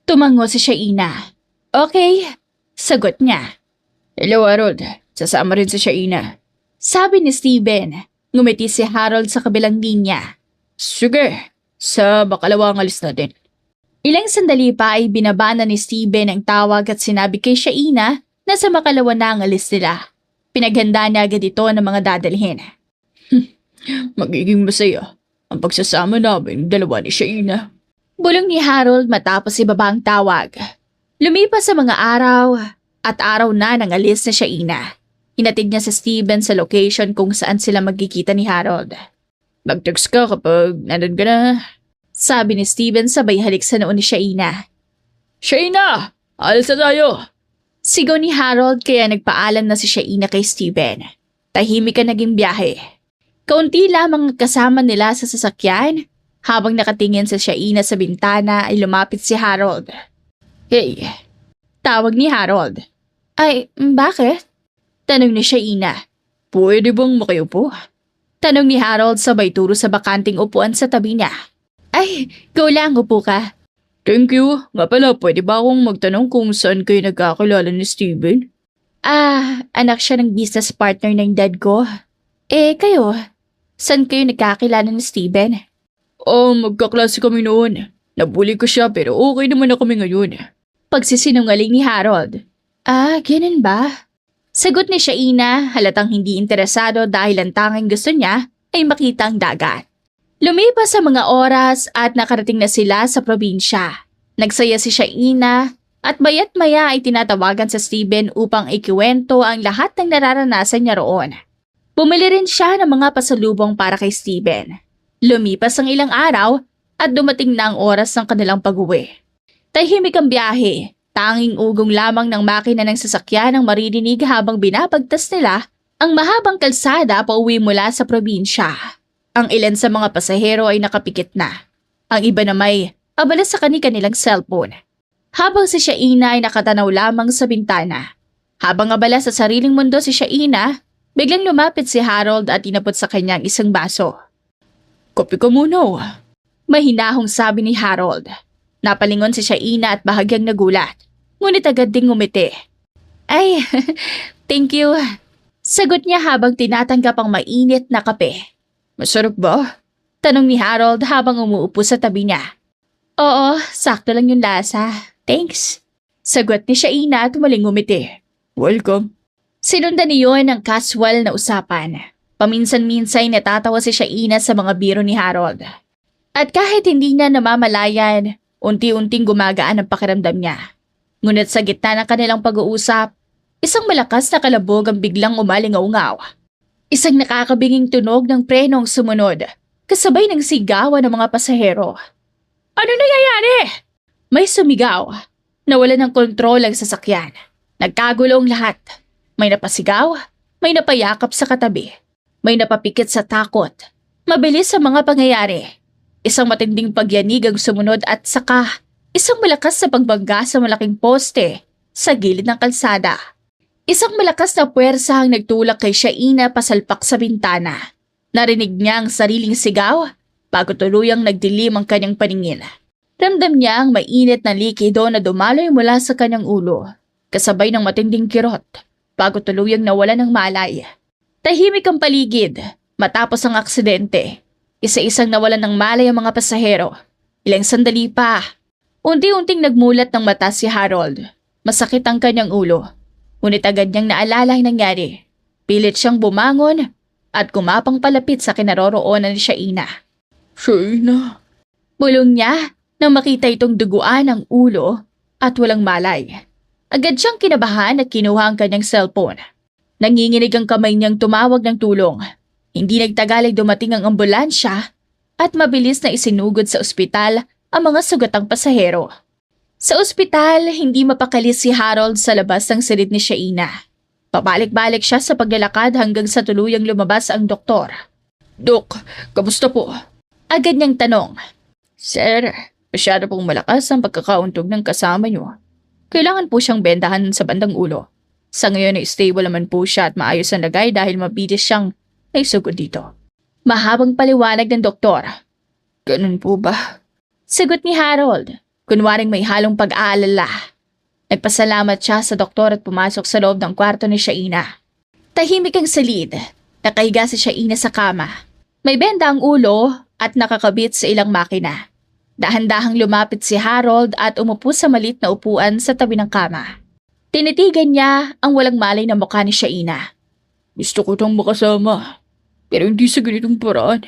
Tumango si Shaina. Okay, sagot niya. Hello, Harold. Sasama rin si Shaina. Sabi ni Steven. Ngumiti si Harold sa kabilang linya. Sige, sa makalawang alis natin. Ilang sandali pa ay binabana ni Steven ang tawag at sinabi kay Shaina na sa makalawa na ang alis nila. Pinaghanda niya agad ito ng mga dadalhin. Magiging masaya ang pagsasama namin dalawa ni Shaina. Bulong ni Harold matapos ibaba ang tawag. Lumipas sa mga araw at araw na nang alis na Shaina. Hinatid niya sa Steven sa location kung saan sila magkikita ni Harold. Mag-text ka kapag nandun ka na. Sabi ni Steven sabay halik sa noon ni Shaina. Shaina, alis na tayo. Sigaw ni Harold kaya nagpaalam na si Shaina kay Steven. Tahimik ang naging biyahe. Kaunti lamang kasama nila sa sasakyan. Habang nakatingin sa Shaina sa bintana ay lumapit si Harold. Hey, Tawag ni Harold. Ay, bakit? Tanong ni Shaina. pwede bang makiupo? Tanong ni Harold sabay turo sa bakanting upuan sa tabi niya. Ay, go lang, upo ka. Thank you. Nga pala, pwede ba akong magtanong kung saan kayo nagkakilala ni Steven? Anak siya ng business partner ng dad ko. Eh, kayo? Saan kayo nagkakilala ni Steven? Magkaklase kami noon. Nabully ko siya pero okay naman na kami ngayon. Pagsisinungaling ni Harold. Ganun ba? Sagot ni Shaina, halatang hindi interesado dahil ang tanging gusto niya ay makita ang dagat. Lumipas sa mga oras at nakarating na sila sa probinsya. Nagsaya si Shaina at mayat maya ay tinatawagan sa Steven upang ikiwento ang lahat ng nararanasan niya roon. Bumili rin siya ng mga pasalubong para kay Steven. Lumipas ang ilang araw at dumating na ang oras ng kanilang pag-uwi. Tahimik ang biyahe, tanging ugong lamang ng makina ng sasakyan ang maririnig habang binabagtas nila ang mahabang kalsada pauwi mula sa probinsya. Ang ilan sa mga pasahero ay nakapikit na. Ang iba na may abala sa kanilang cellphone. Habang si Shaina ay nakatanaw lamang sa bintana. Habang abala sa sariling mundo si Shaina, biglang lumapit si Harold at inabot sa kanyang isang baso. Kape ka muna. Mahinahong sabi ni Harold. Napalingon si Shaina at bahagyang nagulat. Ngunit agad ding ngumiti. Ay, thank you. Sagot niya habang tinatanggap ang mainit na kape. Masarap ba? Tanong ni Harold habang umuupo sa tabi niya. Oo, sakto lang yung lasa. Thanks. Sagot ni Shaina at muling ngumiti. Welcome. Sinundan niyon ang casual na usapan. Paminsan-minsay natatawa si Shaina sa mga biro ni Harold. At kahit hindi niya namamalayan, unti-unting gumagaan ang pakiramdam niya. Ngunit sa gitna ng kanilang pag-uusap, isang malakas na kalabog ang biglang umalingaw-ngaw. Isang nakakabinging tunog ng prenong sumunod, kasabay ng sigawan ng mga pasahero. Ano nangyayari? May sumigaw. Nawala ng kontrol ang sasakyan. Nagkagulo ang lahat. May napasigaw, may napayakap sa katabi. May napapikit sa takot. Mabilis sa mga pangyayari. Isang matinding pagyanig ang sumunod at saka isang malakas na pagbangga sa malaking poste sa gilid ng kalsada. Isang malakas na puwersa ang nagtulak kay Shaina pasalpak sa bintana. Narinig niya ang sariling sigaw bago tuluyang nagdilim ang kanyang paningin. Ramdam niya ang mainit na likido na dumaloy mula sa kanyang ulo, kasabay ng matinding kirot bago tuluyang nawala ng malay. Tahimik ang paligid matapos ang aksidente. Isa-isang nawalan ng malay ang mga pasahero. Ilang sandali pa. Unti-unting nagmulat ng mata si Harold. Masakit ang kanyang ulo. Ngunit agad niyang naalala ang nangyari. Pilit siyang bumangon at kumapang palapit sa kinaroroonan ni Shaina. Shaina. Bulong niya nang makita itong duguan ang ulo at walang malay. Agad siyang kinabahan at kinuha ang kanyang cellphone. Nanginginig ang kamay niyang tumawag ng tulong. Hindi nagtagal ay dumating ang ambulansya at mabilis na isinugod sa ospital ang mga sugatang pasahero. Sa ospital, hindi mapakali si Harold sa labas ng silid ni Shaina. Pabalik-balik siya sa paglalakad hanggang sa tuluyang lumabas ang doktor. Dok, kamusta po? Agad niyang tanong. Sir, masyado pong malakas ang pagkakauntog ng kasama niyo. Kailangan po siyang bendahan sa bandang ulo. Sa ngayon ay stable naman po siya at maayos ang lagay dahil mabilis siyang May sugod dito. Mahabang paliwanag ng doktor. Ganun po ba? Sagot ni Harold, kunwaring may halong pag-aalala. Nagpasalamat siya sa doktor at pumasok sa loob ng kwarto ni Shaina. Tahimik ang silid. Nakahiga si Shaina sa kama. May benda ang ulo at nakakabit sa ilang makina. Dahan-dahang lumapit si Harold at umupo sa malit na upuan sa tabi ng kama. Tinitigan niya ang walang malay na mukha ni Shaina. Gusto ko itong makasama. Pero hindi sa ganitong paraan.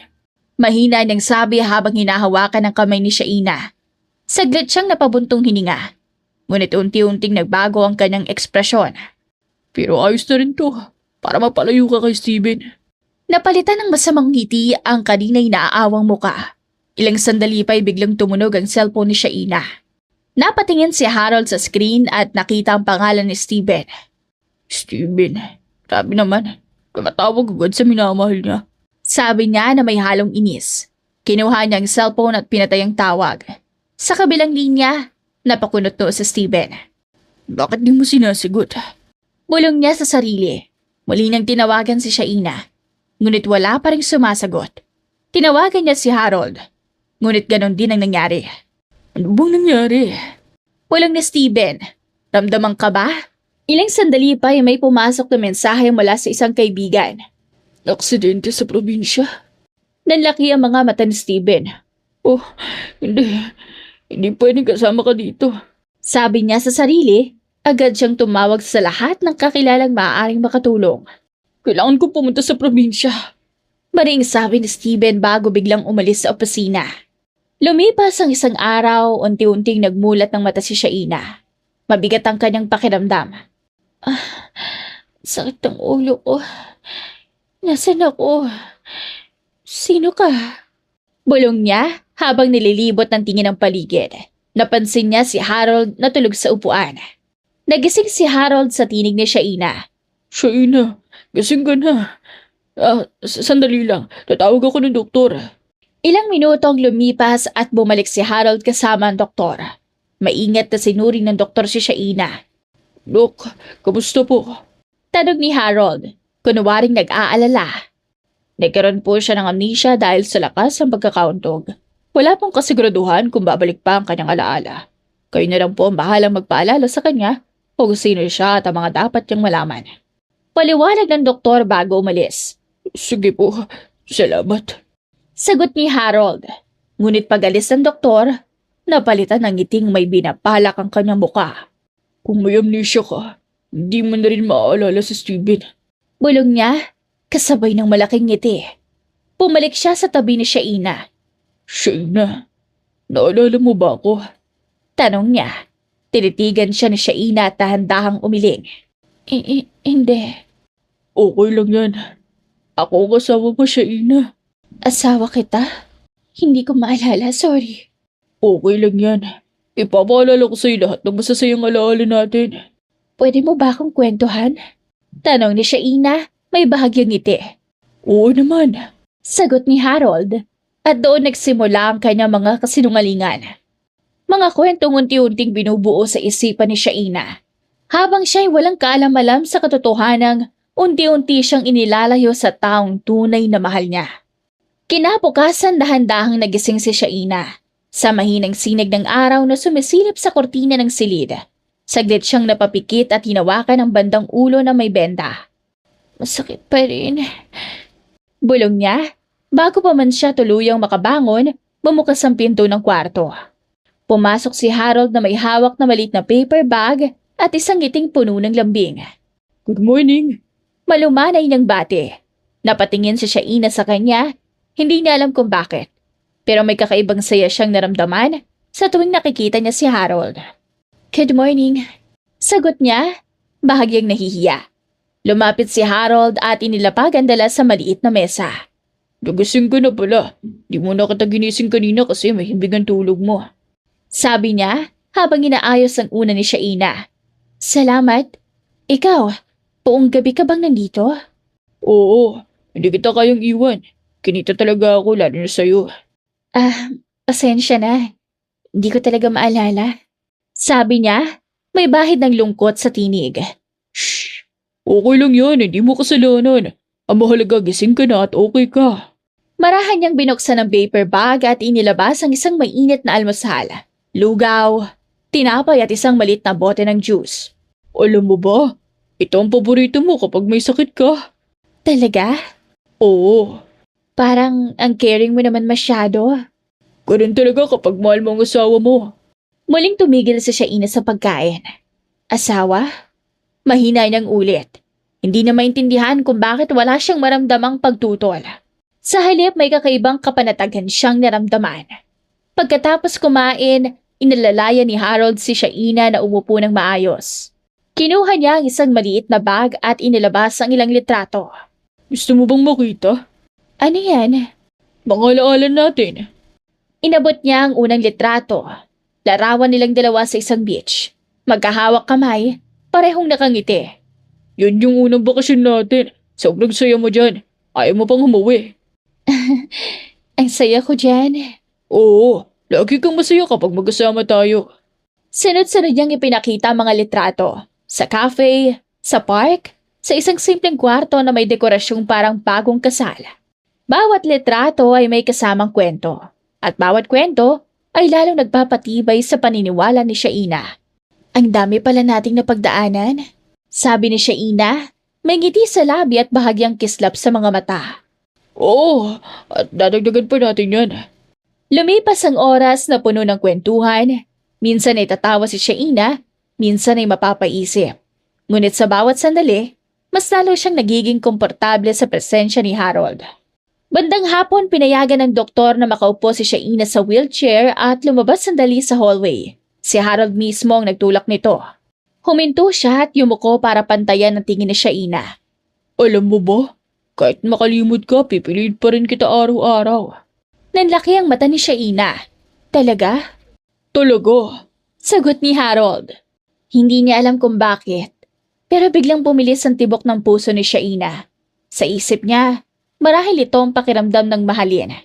Mahina niyang sabi habang hinahawakan ang kamay ni Shaina. Saglit siyang napabuntong hininga. Ngunit unti-unting nagbago ang kanyang ekspresyon. Pero ayos na rin to. Para mapalayo ka kay Steven. Napalitan ng masamang ngiti ang kanina'y naaawang muka. Ilang sandali pa'y biglang tumunog ang cellphone ni Shaina. Napatingin si Harold sa screen at nakita ang pangalan ni Steven. Steven, grabe naman. Tumatawag agad sa minamahal niya. Sabi niya na may halong inis. Kinuha niya ang cellphone at pinatay ang tawag. Sa kabilang linya, napakunot no sa Steven. Bakit di mo sinasagot? Bulong niya sa sarili. Muli niyang tinawagan si Shaina. Ngunit wala pa rin sumasagot. Tinawagan niya si Harold. Ngunit ganon din ang nangyari. Ano bang nangyari? Bulong ni Steven. Ramdaman ka ba? Ilang sandali pa ay may pumasok na mensahe mula sa isang kaibigan. Aksidente sa probinsya. Nanlaki ang mga mata ni Steven. Oh, hindi. Hindi pwedeng kasama ka dito. Sabi niya sa sarili, agad siyang tumawag sa lahat ng kakilalang maaaring makatulong. Kailangan ko pumunta sa probinsya. Maring sabi ni Steven bago biglang umalis sa opisina. Lumipas ang isang araw, unti-unting nagmulat ng mata si Shaina. Mabigat ang kanyang pakiramdam. Sakit ang ulo ko. Nasaan ako? Sino ka? Bulong niya habang nililibot ng tingin ang paligid. Napansin niya si Harold na tulog sa upuan. Nagising si Harold sa tinig ni Shaina. Shaina, gising ka na. Sandali lang. Tatawag ako ng doktor. Ilang minuto ang lumipas at bumalik si Harold kasama ang doktor. Maingat na sinuri ng doktor si Shaina. Dok, kamusta po? Tanong ni Harold, kunwaring nag-aalala. Nagkaroon po siya ng amnesia dahil sa lakas ng pagkakauntog. Wala pong kasiguraduhan kung babalik pa ang kanyang alaala. Kayo na lang po ang bahalang magpaalala sa kanya kung sino siya at ang mga dapat niyang malaman. Paliwanag ng doktor bago umalis. Sige po, salamat. Sagot ni Harold. Ngunit pag-alis ng doktor, napalitan ng ngiting may binapalak ang kanyang muka. Kung may amnesia ka, hindi mo na rin maaalala si Steven. Bulong niya, kasabay ng malaking ngiti. Pumalik siya sa tabi ni Shaina. Shaina, naalala mo ba ako? Tanong niya. Tinitigan siya ni Shaina at dahan-dahang umiling. Hindi. Okay lang yan. Ako ang kasama mo, Shaina. Asawa kita? Hindi ko maalala, sorry. Okay lang yan. Ipapaalala ko sa'yo lahat ng masasayang alaala natin. Pwede mo ba akong kwentuhan? Tanong ni Shaina, may bahagyang ngiti. Oo naman. Sagot ni Harold, at doon nagsimula ang kanyang mga kasinungalingan. Mga kwentong unti-unting binubuo sa isipan ni Shaina. Habang siya'y walang kaalam-alam sa katotohanang, unti-unti siyang inilalayo sa taong tunay na mahal niya. Kinabukasan dahan-dahang nagising si Shaina. Sa mahinang sinag ng araw na sumisilip sa kortina ng silid. Saglit siyang napapikit at hinawakan ang bandang ulo na may benda. Masakit pa rin. Bulong niya, bago pa man siya tuluyang makabangon, bumukas ang pinto ng kwarto. Pumasok si Harold na may hawak na maliit na paper bag at isang ngiting puno ng lambing. Good morning. Malumanay niyang bati. Napatingin si Shaina sa kanya, hindi niya alam kung bakit. Pero may kakaibang saya siyang naramdaman sa tuwing nakikita niya si Harold. Good morning. Sagot niya, bahagyang nahihiya. Lumapit si Harold at inilapag ang dala sa maliit na mesa. Nagising ka na pala. Di mo na kita ginising kanina kasi mahimbing ang tulog mo. Sabi niya habang inaayos ang una ni Shaina. Salamat. Ikaw, buong gabi ka bang nandito? Oo, hindi kita kayang iwan. Kinita talaga ako lalo na sa'yo. Pasensya na. Hindi ko talaga maalala. Sabi niya, may bahid ng lungkot sa tinig. Shh! Okay lang yan, hindi mo kasalanan. Ang mahalaga, gising ka na at okay ka. Marahan niyang binuksan ang paper bag at inilabas ang isang mainit na almusal. Lugaw, tinapay at isang malit na bote ng juice. Alam mo ba, ito ang paborito mo kapag may sakit ka. Talaga? Oo, Parang ang caring mo naman masyado. ganun talaga kapag mahal mo ang asawa mo. Muling tumigil si Shaina sa pagkain. Asawa? Mahina niyang ulit. Hindi na maintindihan kung bakit wala siyang maramdamang pagtutol. Sa halip may kakaibang kapanatagan siyang naramdaman. Pagkatapos kumain, inalalaya ni Harold si Shaina na umupo ng maayos. Kinuha niya ang isang maliit na bag at inilabas ang ilang litrato. Gusto mo bang makita? Ano yan? Mga alaalan natin. Inabot niya ang unang litrato. Larawan nilang dalawa sa isang beach. Magkahawak kamay, parehong nakangiti. Yun yung unang bakasyon natin. Sobrang saya mo dyan. Ayaw mo pang umuwi. Ang saya ko dyan. Oo, lagi kang masaya kapag magkasama tayo. Sunod-sunod niyang ipinakita ang mga litrato. Sa cafe, sa park, sa isang simpleng kwarto na may dekorasyong parang bagong kasal. Bawat litrato ay may kasamang kwento. At bawat kwento ay lalong nagpapatibay sa paniniwala ni Shaina. Ang dami pala nating napagdaanan. Sabi ni Shaina, may ngiti sa labi at bahagyang kislap sa mga mata. Oo, at dadagdagan pa natin yan. Lumipas ang oras na puno ng kwentuhan. Minsan ay tatawa si Shaina, minsan ay mapapaisip. Ngunit sa bawat sandali, mas lalo siyang nagiging komportable sa presensya ni Harold. Bandang hapon pinayagan ng doktor na makaupo si Shaina sa wheelchair at lumabas sandali sa hallway. Si Harold mismo ang nagtulak nito. Huminto siya at yumuko para pantayan ang tingin ni Shaina. Alam mo ba, kahit makalimot ka, pipiliin pa rin kita araw-araw. Nanlaki ang mata ni Shaina. Talaga? Talaga? Sagot ni Harold. Hindi niya alam kung bakit. Pero biglang bumilis ang tibok ng puso ni Shaina. Sa isip niya, marahil ito ang pakiramdam ng mahalin.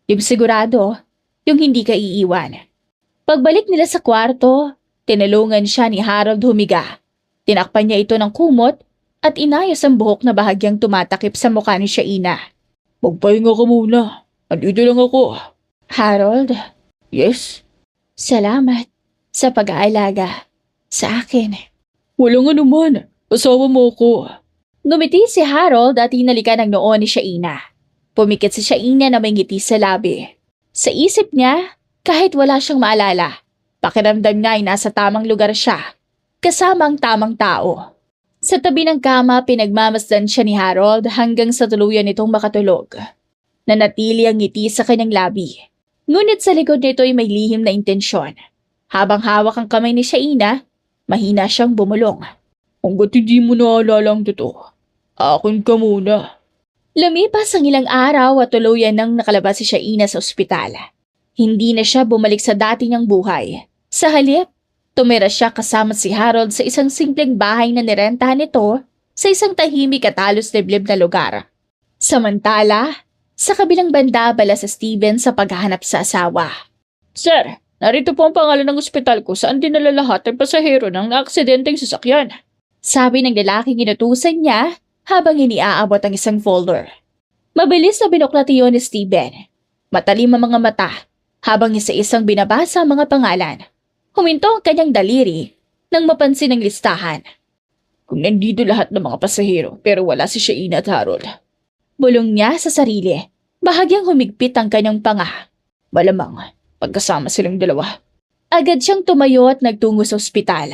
Yung sigurado, yung hindi ka iiwan. Pagbalik nila sa kwarto, tinulungan siya ni Harold humiga. Tinakpan niya ito ng kumot at inayos ang buhok na bahagyang tumatakip sa mukha ni Shaina. Magpahinga ka muna. Andito lang ako. Harold, Yes? salamat sa pag-aalaga sa akin. Walang anuman. Asawa mo ako. Ngumiti si Harold at hinalikan ang noo ni Shaina. Pumikit si Shaina na may ngiti sa labi. Sa isip niya, kahit wala siyang maalala, pakiramdam niya ay nasa tamang lugar siya, kasama ang tamang tao. Sa tabi ng kama, pinagmamasdan siya ni Harold hanggang sa tuluyan nitong makatulog. Nanatili ang ngiti sa kanyang labi. Ngunit sa likod nito ay may lihim na intensyon. Habang hawak ang kamay ni Shaina, mahina siyang bumulong. Hanggat hindi mo naalala ang totoo, akin ka muna. Lumipas ang ilang araw at tuluyan nang nakalabas si Shaina sa ospital. Hindi na siya bumalik sa dati niyang buhay. Sa halip, tumira siya kasama si Harold sa isang simpleng bahay na nirentahan nito sa isang tahimik at halos liblib na lugar. Samantala, sa kabilang banda bala sa Steven sa paghahanap sa asawa. Sir, narito po ang pangalan ng ospital ko saan dinala lahat ng pasahero ng naaksidenteng sasakyan. Sabi ng lalaking inutusan niya habang iniaabot ang isang folder. Mabilis na binuklat iyon ni Steven. Matalim ang mga mata habang isa-isang binabasa ang mga pangalan. Huminto ang kanyang daliri nang mapansin ang listahan. Kung nandito lahat ng mga pasahero pero wala si Shaina at Harold. Bulong niya sa sarili. Bahagyang humigpit ang kanyang panga. Malamang, pagkasama silang dalawa. Agad siyang tumayo at nagtungo sa ospital.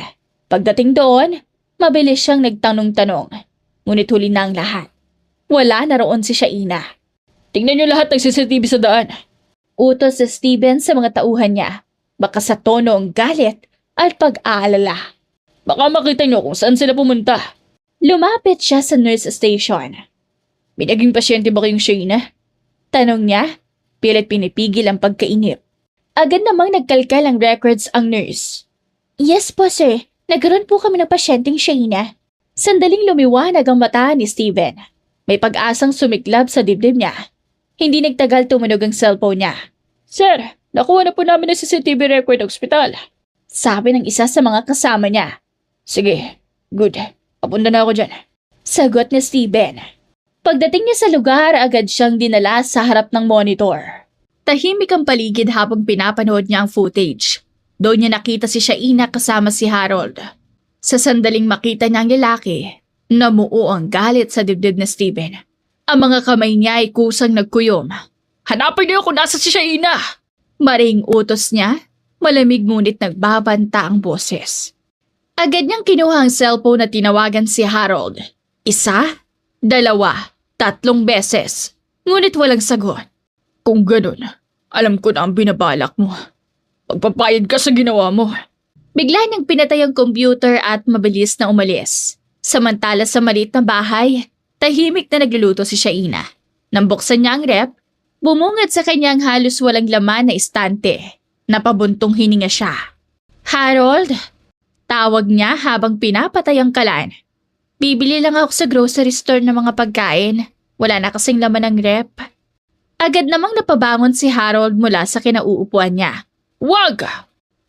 Pagdating doon, mabilis siyang nagtanong-tanong. Ngunit huli na ang lahat. Wala na roon si Shaina. Tingnan niyo lahat ng CCTV sa daan. Utos si Steven sa mga tauhan niya. Baka sa tono ang galit at pag-aalala. Baka makita niyo kung saan sila pumunta. Lumapit siya sa nurse station. May naging pasyente ba kayong Shaina? Tanong niya, pilit pinipigil ang pagkainip. Agad namang nagkalkal ang records ang nurse. Yes po sir, nagkaroon po kami ng pasyenteng Shaina. Sandaling lumiwanag ang mata ni Steven. May pag-asang sumiklab sa dibdib niya. Hindi nagtagal tumunog ang cellphone niya. Sir, nakuha na po namin ang CCTV record ng ospital. Sabi ng isa sa mga kasama niya. Sige, good. Papunta na ako dyan. Sagot ni Steven. Pagdating niya sa lugar, agad siyang dinala sa harap ng monitor. Tahimik ang paligid habang pinapanood niya ang footage. Doon niya nakita si Shaina kasama si Harold. Sa sandaling makita niya ang lalaki, namuo ang galit sa dibdib ni Steven. Ang mga kamay niya ay kusang nagkuyom. Hanapin niyo kung nasa si Shaina! Maring utos niya, malamig ngunit nagbabanta ang boses. Agad niyang kinuha ang cellphone at tinawagan si Harold. 1, 2, 3 beses. Ngunit walang sagot. Kung ganun, alam ko na ang binabalak mo. Magpapayad ka sa ginawa mo. Bigla niyang pinatay ang computer at mabilis na umalis. Samantala sa maliit na bahay, tahimik na nagluluto si Shaina. Nang buksan niya ang rep, bumungad sa kanyang halos walang laman na istante. Napabuntong hininga siya. Harold? Tawag niya habang pinapatay ang kalan. Bibili lang ako sa grocery store ng mga pagkain. Wala na kasing laman ng rep. Agad namang napabangon si Harold mula sa kinauupuan niya. Wag!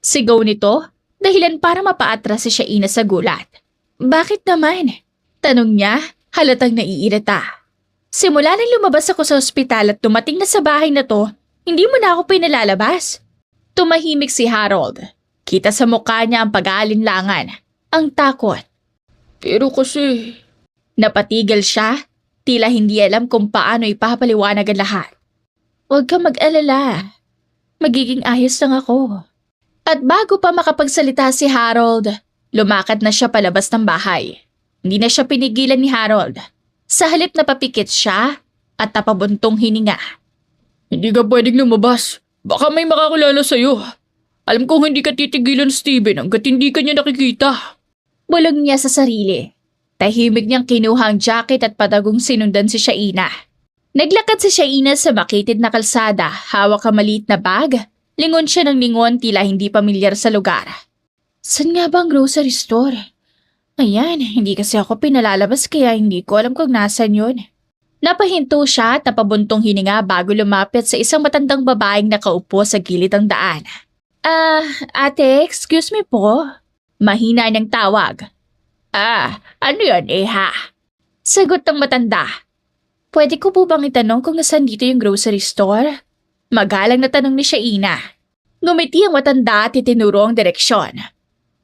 Sigaw nito, dahilan para mapaatras si Shaina sa gulat. Bakit naman? Tanong niya, halatang naiirita. Simula nang lumabas ako sa ospital at dumating na sa bahay na to, hindi mo na ako pinalalabas. Tumahimik si Harold. Kita sa mukha niya ang pag-aalinlangan, ang takot. Pero kasi... Napatigil siya, tila hindi alam kung paano ipapaliwanag ang lahat. Huwag ka mag-alala. Magiging ayos lang ako. At bago pa makapagsalita si Harold, lumakad na siya palabas ng bahay. Hindi na siya pinigilan ni Harold. Sa halip na papikit siya at napabuntong hininga. Hindi ka pwedeng lumabas. Baka may makakulala sa'yo. Alam kong hindi ka titigilan, Steven, hanggat hindi ka niya nakikita. Bulong niya sa sarili. Tahimik niyang kinuha ang jacket at patagong sinundan si Shaina. Naglakad si Shaina sa makitid na kalsada, hawak ang maliit na bag. Lingon siya ng lingon, tila hindi pamilyar sa lugar. Saan nga ba ang grocery store? Ayan, hindi kasi ako pinalalabas kaya hindi ko alam kung nasan yun. Napahinto siya at napabuntong hininga bago lumapit sa isang matandang babaeng nakaupo sa gilid ng daan. Ate, excuse me po. Mahina niyang tawag. Ano yan, ha? Sagot ng matanda. Pwede ko po bang itanong kung nasaan dito yung grocery store? Magalang na tanong ni Shaina. Ngumiti ang matanda at itinuro ang direksyon.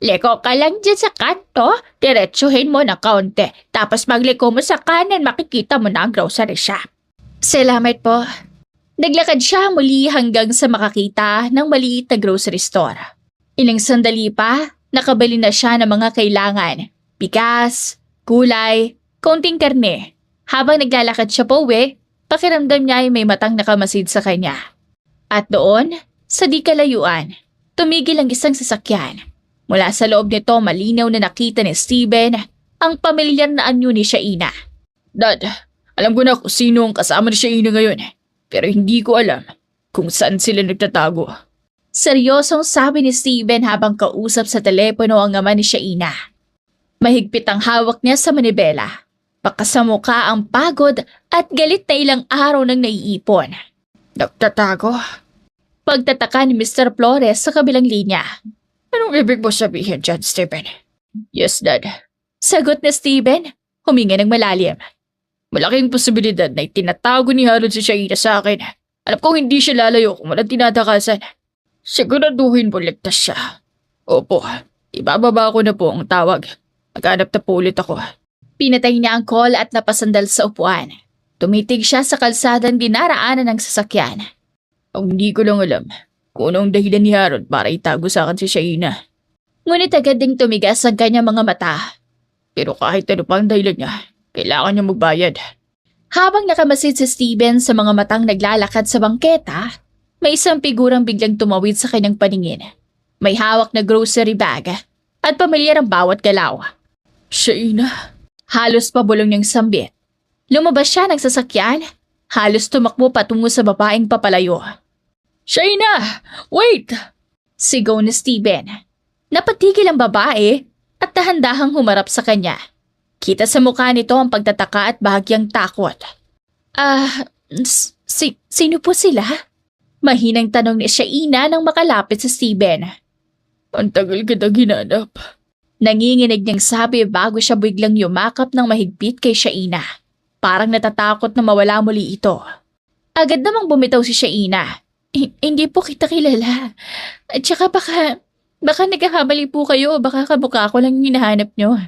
Liko ka lang dyan sa kanto, diretsuhin mo na kaunti, tapos magliko mo sa kanan makikita mo na ang grocery shop. Salamat po. Naglakad siya muli hanggang sa makakita ng maliit na grocery store. Ilang sandali pa, nakabili na siya ng mga kailangan. Bigas, gulay, konting karne. Habang naglalakad siya po pakiramdam niya ay may matang nakamasid sa kanya. At doon, sa di kalayuan, tumigil ang isang sasakyan. Mula sa loob nito malinaw na nakita ni Steven ang pamilyar na anyo ni Shaina. Dad, alam ko na kung sino ang kasama ni Shaina ngayon. Pero hindi ko alam kung saan sila nagtatago. Seryosong sabi ni Steven habang kausap sa telepono ang ama ni Shaina. Mahigpit ang hawak niya sa manibela. Baka sa mukha ang pagod at galit na ilang araw nang naiipon. Nagtatago? Pagtataka ni Mr. Flores sa kabilang linya. Anong ibig mo sabihin dyan, Steven? Yes, Dad. Sagot ni Steven, huminga ng malalim. Malaking posibilidad na itinatago ni Harold si Shaina sa akin. Alam kong hindi siya lalayo kung walang tinatakasan. Siguraduhin mo ligtas siya. Opo, ibababa ko na po ang tawag. Maghanap na po ulit ako. Pinatay niya ang call at napasandal sa upuan. Tumitig siya sa kalsadang dinaraanan ng sasakyan. Ang hindi ko lang alam kung anong dahilan ni Harold para itago sa akin si Shaina. Ngunit agad ding tumigas ang kanyang mga mata. Pero kahit ano pang dahilan niya, kailangan niya magbayad. Habang nakamasid si Steven sa mga matang naglalakad sa bangketa, may isang figurang biglang tumawid sa kanyang paningin. May hawak na grocery bag at pamilyar ang bawat galaw. Shaina? Halos pabulong niyang sambit. Lumabas siya ng sasakyan, halos tumakbo patungo sa babaeng papalayo. Shaina! Wait! Sigaw ni Steven. Napatigil ang babae at dahan-dahang humarap sa kanya. Kita sa mukha nito ang pagtataka at bahagyang takot. Sino po sila? Mahinang tanong ni Shaina nang makalapit sa Steven. Ang tagal kita ginanap. Nanginginig niyang sabi bago siya biglang yumakap ng mahigpit kay Shaina. Parang natatakot na mawala muli ito. Agad namang bumitaw si Shaina. Hindi po kita kilala. At saka baka nagkakamali po kayo o baka kamukha ko lang yung hinahanap nyo.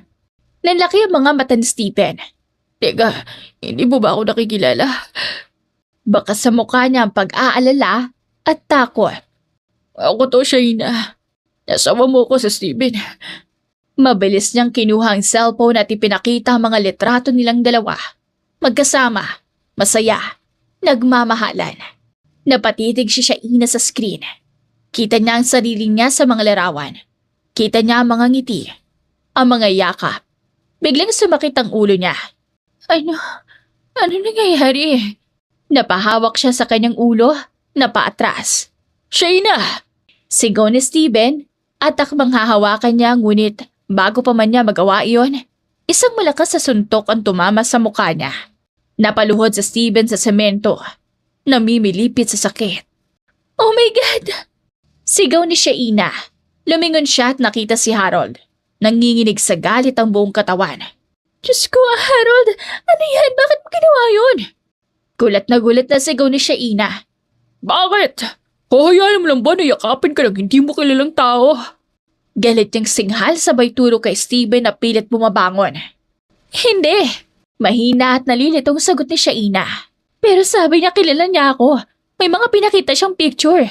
Nanlaki ang mga mata ni Stephen. Teka, hindi mo ba ako nakikilala? Baka sa mukha niya ang pag-aalala at takot. Ako to, Shaina. Nasawa mo ko sa Stephen. Mabilis niyang kinuha ang cellphone at ipinakita ang mga litrato nilang dalawa. Magkasama, masaya, nagmamahalan. Napatitig si Shaina sa screen. Kita niya ang sarili niya sa mga larawan. Kita niya ang mga ngiti, ang mga yakap. Biglang sumakit ang ulo niya. Ano nangyayari? Napahawak siya sa kanyang ulo, napaatras. Shaina! Sigaw ni Stephen at akmang hahawakan niya, ngunit bago pa man niya magawa iyon, isang malakas na suntok ang tumama sa mukha niya. Napaluhod sa Stephen sa semento. Namimilipit sa sakit. Oh my God! Sigaw ni Shaina. Lumingon siya at nakita si Harold. Nanginginig sa galit ang buong katawan. Diyos ko, Harold! Ano yan? Bakit mo ginawa yun? Gulat na sigaw ni Shaina. Bakit? Hahayaan mo lang ba na yakapin ka ng hindi mo kilalang tao? Galit niyang singhal sabay turo kay Stephen na pilit bumabangon. Hindi! Mahina at nalilitong sagot ni Shaina. Pero sabi niya kilala niya ako. May mga pinakita siyang picture.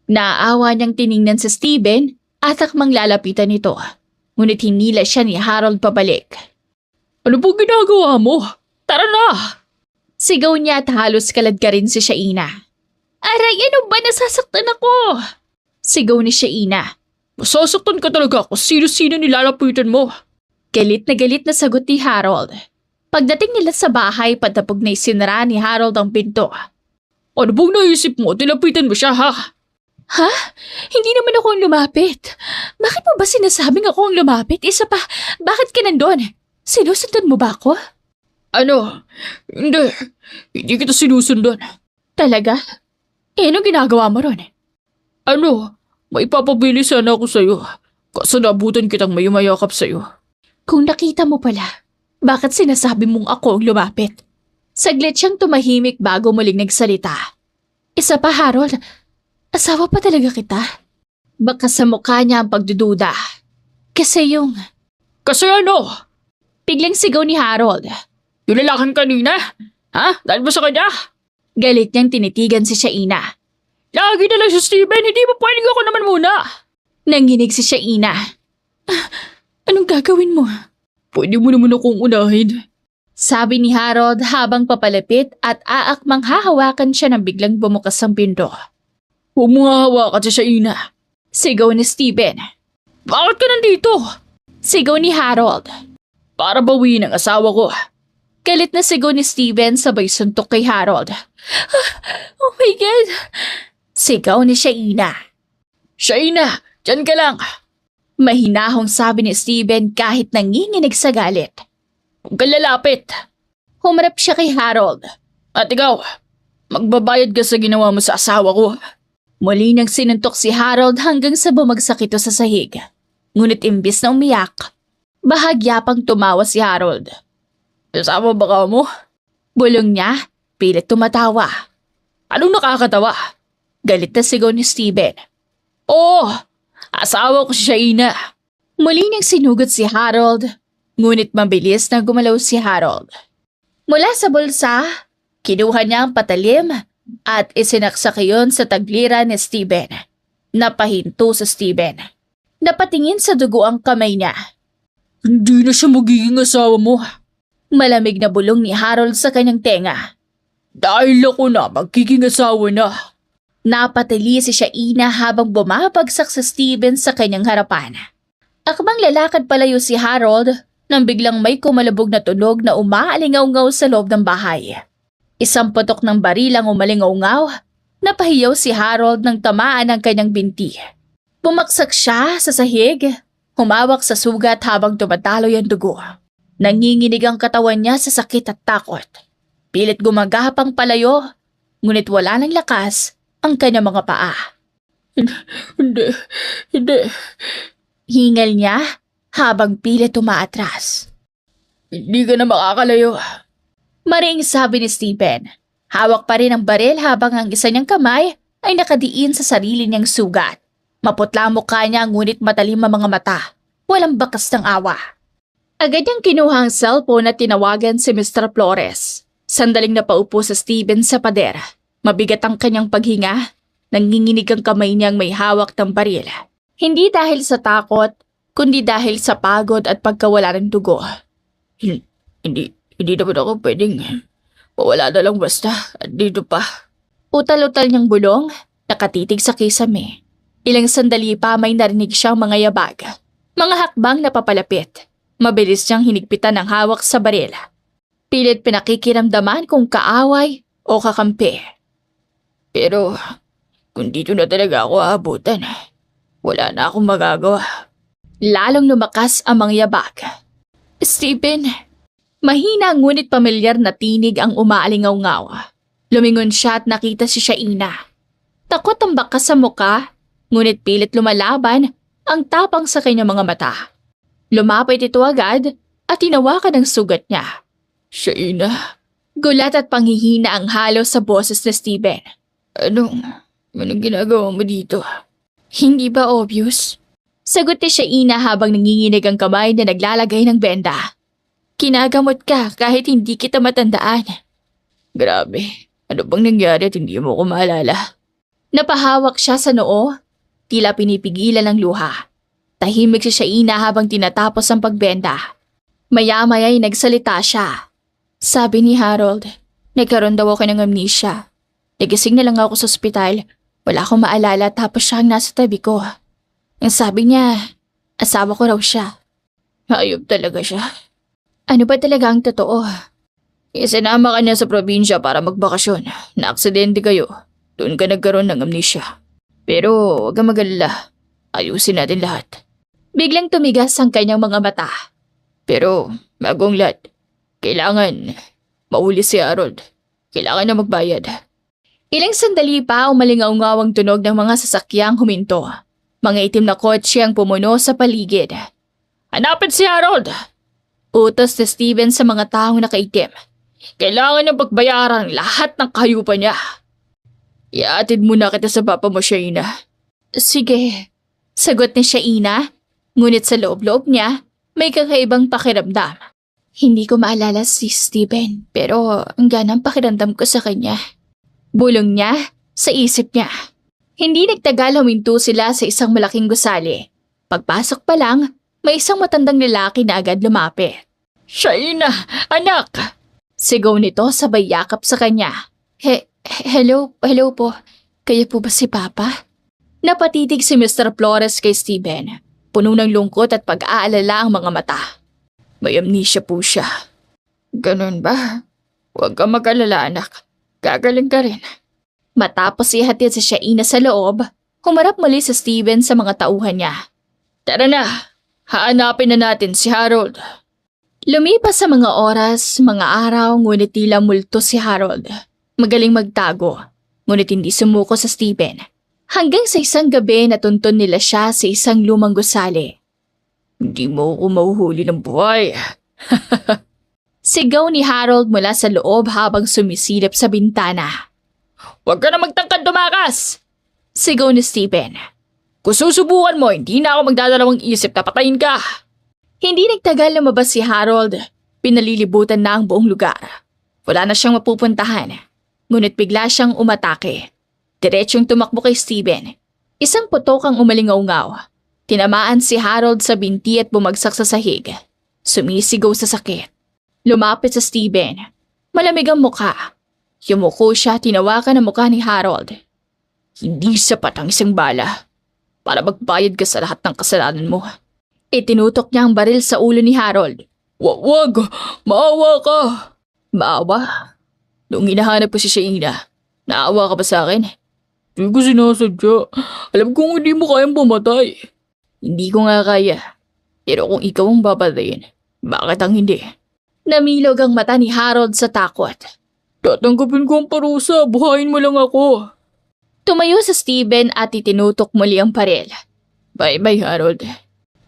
Naaawa niyang tiningnan sa Stephen at akmang lalapitan nito. Ngunit hinila siya ni Harold pabalik. Ano po ginagawa mo? Tara na! Sigaw niya at halos kalad ka rin si Shaina. Aray, ano ba? Nasasaktan ako! Sigaw ni Shaina. Masasaktan ka talaga kung sino-sino nilalapitan mo. Galit na sagot ni Harold. Pagdating nila sa bahay, patapog na isinara ni Harold ang pinto. Ano bang naisip mo? Tilapitan mo siya, ha? Ha? Hindi naman ako ang lumapit. Bakit mo ba sinasabing ako ang lumapit? Isa pa, bakit ka nandun? Sinusundan mo ba ako? Ano? Hindi. Hindi kita sinusundan. Talaga? Ano ginagawa mo ron? Ano? May papabili sana ako sa'yo. Kaso nabutan kitang may umayakap sa'yo. Kung nakita mo pala, bakit sinasabi mong ako ang lumapit? Saglit siyang tumahimik bago muling nagsalita. Isa pa, Harold. Asawa pa talaga kita? Baka sa mukha niya ang pagdududa. Kasi ano? Biglang sigaw ni Harold. Yung lalaking kanina? Ha? Dahil ba sa kanya? Galit niyang tinitigan si Shaina. Lagi na lang si Stephen, hindi mo pwedeng ako naman muna. Nanginig si Shaina. Anong gagawin mo? Pwede mo naman akong unahin. Sabi ni Harold habang papalapit at aakmang hahawakan siya nang biglang bumukas ang pinto. Huwag mo hahawakan si Shaina. Sigaw ni Stephen. Bakit ka nandito? Sigaw ni Harold. Para bawiin ang asawa ko. Galit na sigaw ni Stephen sabay suntok kay Harold. Oh my God! Sigaw ni Shaina. Shaina, dyan ka lang. Mahinahong sabi ni Stephen kahit nanginginig sa galit. Huwag kang lalapit. Humarap siya kay Harold. At ikaw, magbabayad ka sa ginawa mo sa asawa ko. Muli nang sinuntok si Harold hanggang sa bumagsak ito sa sahig. Ngunit imbis na umiyak, bahagya pang tumawa si Harold. Kasama ba ka mo? Bulong niya, pilit tumatawa. Anong nakakatawa? Galit na sigaw ni Stephen. Oo, asawa ko si Shaina. Muli niyang sinugot si Harold, ngunit mabilis na gumalaw si Harold. Mula sa bulsa, kinuha niya ang patalim at isinaksak iyon sa tagliran ni Stephen. Napahinto sa Stephen. Napatingin sa dugo ang kamay niya. Hindi na siya magiging asawa mo. Malamig na bulong ni Harold sa kanyang tenga. Dahil ako na magiging asawa na. Napatili si Shaina habang bumabagsak sa Stephen sa kanyang harapan. Akmang lalakad palayo si Harold nang biglang may kumalabog na tunog na umaalingaw-ngaw sa loob ng bahay. Isang putok ng barilang umalingaw-ngaw, napahiyaw si Harold nang tamaan ng kanyang binti. Bumaksak siya sa sahig, humawak sa sugat habang tumataloy ang dugo. Nanginginig ang katawan niya sa sakit at takot. Pilit gumagapang palayo, ngunit wala ng lakas ang kanyang mga paa. Hindi. Hingal niya habang pilit umaatras. Hindi ka na makakalayo. Maring sabi ni Stephen. Hawak pa rin ang baril habang ang isa niyang kamay ay nakadiin sa sarili niyang sugat. Maputla ang mukha niya ngunit matalim ang mga mata. Walang bakas ng awa. Agad niyang kinuha ang cellphone at tinawagan si Mr. Flores. Sandaling napaupo sa Stephen sa pader. Mabigat ang kanyang paghinga. Nanginginig ang kamay niyang may hawak ng baril. Hindi dahil sa takot, kundi dahil sa pagod at pagkawala ng dugo. Hindi naman ako pwedeng mawala na lang basta at dito pa. Utal-utal niyang bulong, nakatitig sa kisame. Ilang sandali pa may narinig siyang mga yabag. Mga hakbang na papalapit. Mabilis niyang hinigpitan ang hawak sa baril. Pilit pinakikiramdaman kung kaaway o kakampi. Pero kung dito na talaga ako aabutan, wala na akong magagawa. Lalong lumakas ang mga yabag. Stephen, mahina ngunit pamilyar na tinig ang umaalingaw-ngaw. Lumingon siya at nakita si Shaina. Takot ang bakas sa muka, ngunit pilit lumalaban ang tapang sa kanyang mga mata. Lumapit ito agad at tinawakan ang sugat niya. Shaina, Gulat at panghihina ang halos sa boses ni Stephen. Anong ginagawa mo dito? Hindi ba obvious? Sagot ni Shaina habang nanginginig ang kamay na naglalagay ng benda. Kinagamot ka kahit hindi kita matandaan. Grabe, ano bang nangyari at hindi mo ko maalala? Napahawak siya sa noo, tila pinipigilan ng luha. Tahimik si Shaina habang tinatapos ang pagbenda. Maya-maya ay nagsalita siya. Sabi ni Harold, nagkaroon daw ako ng amnesia. Nagising na lang ako sa ospital. Wala akong maalala tapos siya ang nasa tabi ko. Ang sabi niya, asawa ko raw siya. Hayop talaga siya. Ano ba talaga ang totoo? Isinama ka niya sa probinsya para magbakasyon. Na-aksidente kayo. Doon ka nagkaroon ng amnesia. Pero huwag kang mag-alala. Ayusin natin lahat. Biglang tumigas ang kanyang mga mata. Pero bagong lahat, kailangan mauli si Harold. Kailangan na magbayad. Ilang sandali pa umalingaw-ngaw ang tunog ng mga sasakyang huminto. Mga itim na kotse ang pumuno sa paligid. Hanapin si Harold! Utos ni Steven sa mga taong nakaitim. Kailangan niyang pagbayaran lahat ng kahayupan niya. Iatid muna kita sa papa mo, Shaina. Sige, sagot ni Shaina, ngunit sa loob-loob niya, may kakaibang pakiramdam. Hindi ko maalala si Steven, pero ang ganang pakiramdam ko sa kanya. Bulong niya sa isip niya. Hindi nagtagal huminto sila sa isang malaking gusali. Pagpasok pa lang, may isang matandang lalaki na agad lumapit. Shaina, anak! Sigaw nito sabay yakap sa kanya. Hello po. Kayo po ba si Papa? Napatitig si Mr. Flores kay Steven. Puno ng lungkot at pag-aalala ang mga mata. May amnesia po siya. Ganun ba? Huwag kang mag-alala, anak. Gagaling ka rin. Matapos ihatid si Shaina sa loob, humarap muli si Steven sa mga tauhan niya. Tara na! Haanapin na natin si Harold. Lumipas sa mga oras, mga araw, ngunit tila multo si Harold. Magaling magtago, ngunit hindi sumuko sa Steven. Hanggang sa isang gabi natuntun nila siya sa isang lumang gusali. Hindi mo ako mahuhuli ng buhay. Sigaw ni Harold mula sa loob habang sumisilip sa bintana. Huwag ka na magtangkad tumakas! Sigaw ni Steven. Kung susubukan mo, hindi na ako magdadalawang isip na patayin ka. Hindi nagtagal lumabas si Harold. Pinalilibutan na ang buong lugar. Wala na siyang mapupuntahan. Ngunit bigla siyang umatake. Diretsyong tumakbo kay Steven. Isang putok ang umalingaw-ngaw. Tinamaan si Harold sa binti at bumagsak sa sahig. Sumisigaw sa sakit. Lumapit sa Steven. Malamig ang mukha. Yumuko siya, tinawakan ang mukha ni Harold. Hindi sapat ang isang bala para magbayad ka sa lahat ng kasalanan mo. Itinutok niya ang baril sa ulo ni Harold. Wag! Maawa ka! Maawa? Noong hinahanap ko si Shaina, naawa ka ba sa akin? Hindi ko sinasadya. Alam kong hindi mo kayang pumatay. Hindi ko nga kaya. Pero kung ikaw ang babatayin, bakit ang hindi? Namilog ang mata ni Harold sa takot. Tatanggapin ko ang parusa. Buhayin mo lang ako. Tumayo sa Steven at itinutok muli ang baril. Bye-bye, Harold.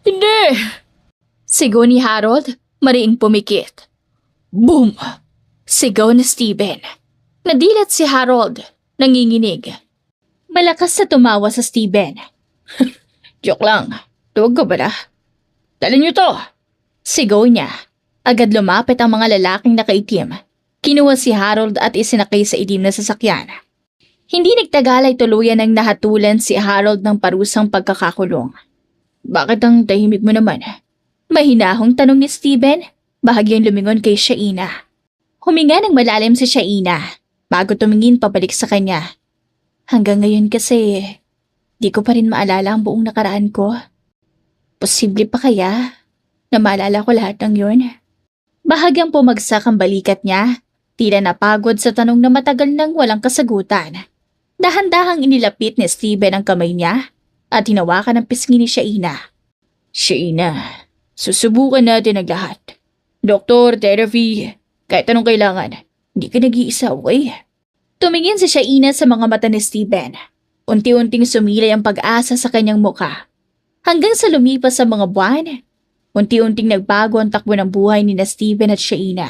Hindi! Sigaw ni Harold, mariing pumikit. Boom! Sigaw ni Steven. Nadilat si Harold, nanginginig. Malakas na tumawa sa Steven. Joke lang. Tuwag ka ba na? Dali niyo to! Sigaw niya. Agad lumapit ang mga lalaking nakaitim. Kinuha si Harold at isinakay sa itim na sasakyan. Hindi nagtagal ay tuluyan ng nahatulan si Harold ng parusang pagkakakulong. Bakit ang tahimik mo naman? Mahinahong tanong ni Steven, bahagyang lumingon kay Shaina. Huminga ng malalim si Shaina bago tumingin pabalik sa kanya. Hanggang ngayon kasi, di ko pa rin maalala ang buong nakaraan ko. Posible pa kaya na maalala ko lahat ng yun? Bahagyang pumagsak ang balikat niya, tila napagod sa tanong na matagal nang walang kasagutan. Dahan-dahang inilapit ni Steven ang kamay niya at hinawakan ang pisngi ni Shaina. Shaina, susubukan natin ang lahat. Doktor, therapy, kahit anong kailangan. Hindi ka nag-iisa, okay? Tumingin si Shaina sa mga mata ni Steven. Unti-unting sumilay ang pag-asa sa kanyang mukha. Hanggang sa lumipas sa mga buwan, unti-unting nagbago ang takbo ng buhay ni na Steven at Shaina.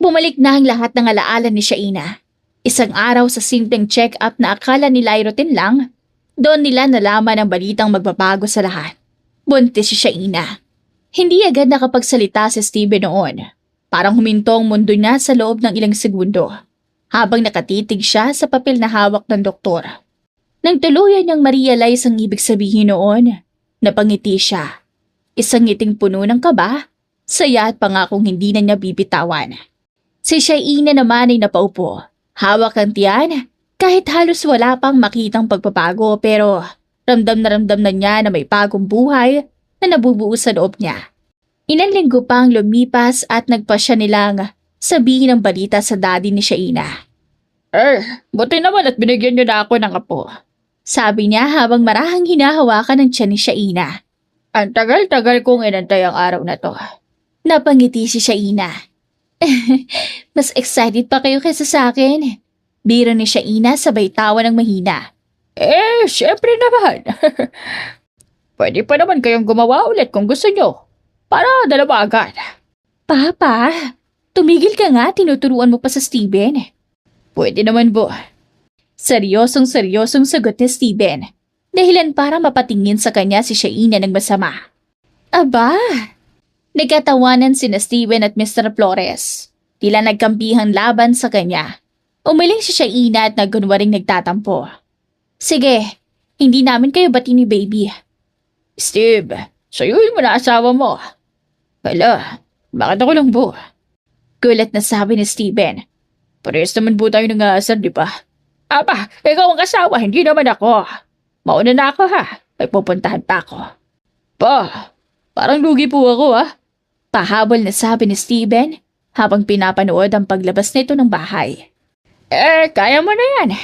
Bumalik na ang lahat ng alaala ni Shaina. Isang araw sa simpleng check-up na akala nila ay routine lang, doon nila nalaman ang balitang magbabago sa lahat. Buntis si Shaina. Hindi agad nakapagsalita si Steven noon. Parang huminto ang mundo niya sa loob ng ilang segundo, habang nakatitig siya sa papel na hawak ng doktor. Nang tuluyan niyang ma-realize ang ibig sabihin noon, napangiti siya. Isang ngiting puno ng kaba, saya at pangakong hindi na niya bibitawan. Si Shaina naman ay napaupo. Hawak ang tiyan, kahit halos wala pang makitang pagbabago pero ramdam na niya na may bagong buhay na nabubuo sa loob niya. Ilang linggo pang lumipas at nagpa siya nilang sabihin ang balita sa daddy ni Shaina. Buti naman at binigyan niyo na ako ng apo. Sabi niya habang marahang hinahawakan ng tiyan ni Shaina. Ang tagal-tagal kong inantay ang araw na to. Napangiti si Shaina. Mas excited pa kayo kaysa sa akin. Biro ni Shaina sabay tawa ng mahina. Syempre naman. Pwede pa naman kayong gumawa ulit kung gusto nyo. Para dalawa agad. Papa, tumigil ka nga, tinuturuan mo pa sa Steven. Pwede naman po. Seryosong sagot ni Steven. Dahilan para mapatingin sa kanya si Shaina ng masama. Aba! Nagkatawanan sina Steven at Mr. Flores. Tila nagkampihang laban sa kanya. Umiling si Shaina at nagkunwaring nagtatampo. Sige, hindi namin kayo bati ni baby. Steve, sayuhin mo na asawa mo. Hala, bakit ako lang po? Gulat na sabi ni Steven. Parehas naman po tayo ng aasar, di ba? Aba, ikaw ang asawa, hindi naman ako. Mauna na ako ha, may pupuntahan pa ako. Pa, parang lugi po ako ha. Pahabol na sabi ni Steven habang pinapanood ang paglabas nito ng bahay. Kaya mo na yan.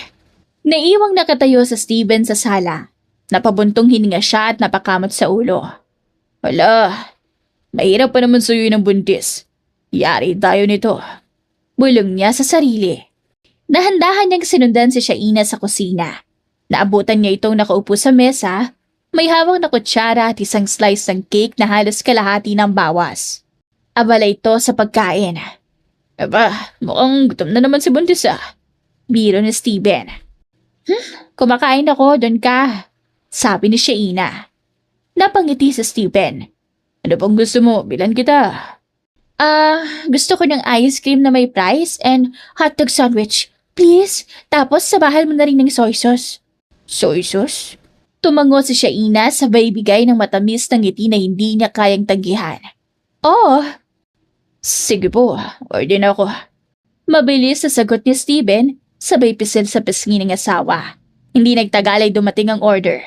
Naiwang nakatayo sa Steven sa sala. Napabuntong hininga siya at napakamot sa ulo. Wala, mahirap pa naman sa'yo ng buntis. Yari tayo nito. Bulong niya sa sarili. Dahan-dahan niyang sinundan si Shaina sa kusina. Naabutan niya itong nakaupo sa mesa, may hawak na kutsara at isang slice ng cake na halos kalahati ng bawas. Abala ito sa pagkain. Aba, mukhang gutom na naman si buntis ah. Biro ni Steven. Kumakain ako, doon ka. Sabi ni Shaina. Napangiti si Steven. Ano bang gusto mo? Bilan kita. Gusto ko ng ice cream na may fries and hotdog sandwich. Please, tapos sabahan mo na rin ng soy sauce. Soy sauce? Tumango si Shaina sabay bigay ng matamis na ngiti na hindi niya kayang tanggihan. Oh! Sige po, order na ako. Mabilis sa sagot ni Steven, sabay pisil sa pisngi ng asawa. Hindi nagtagal ay dumating ang order.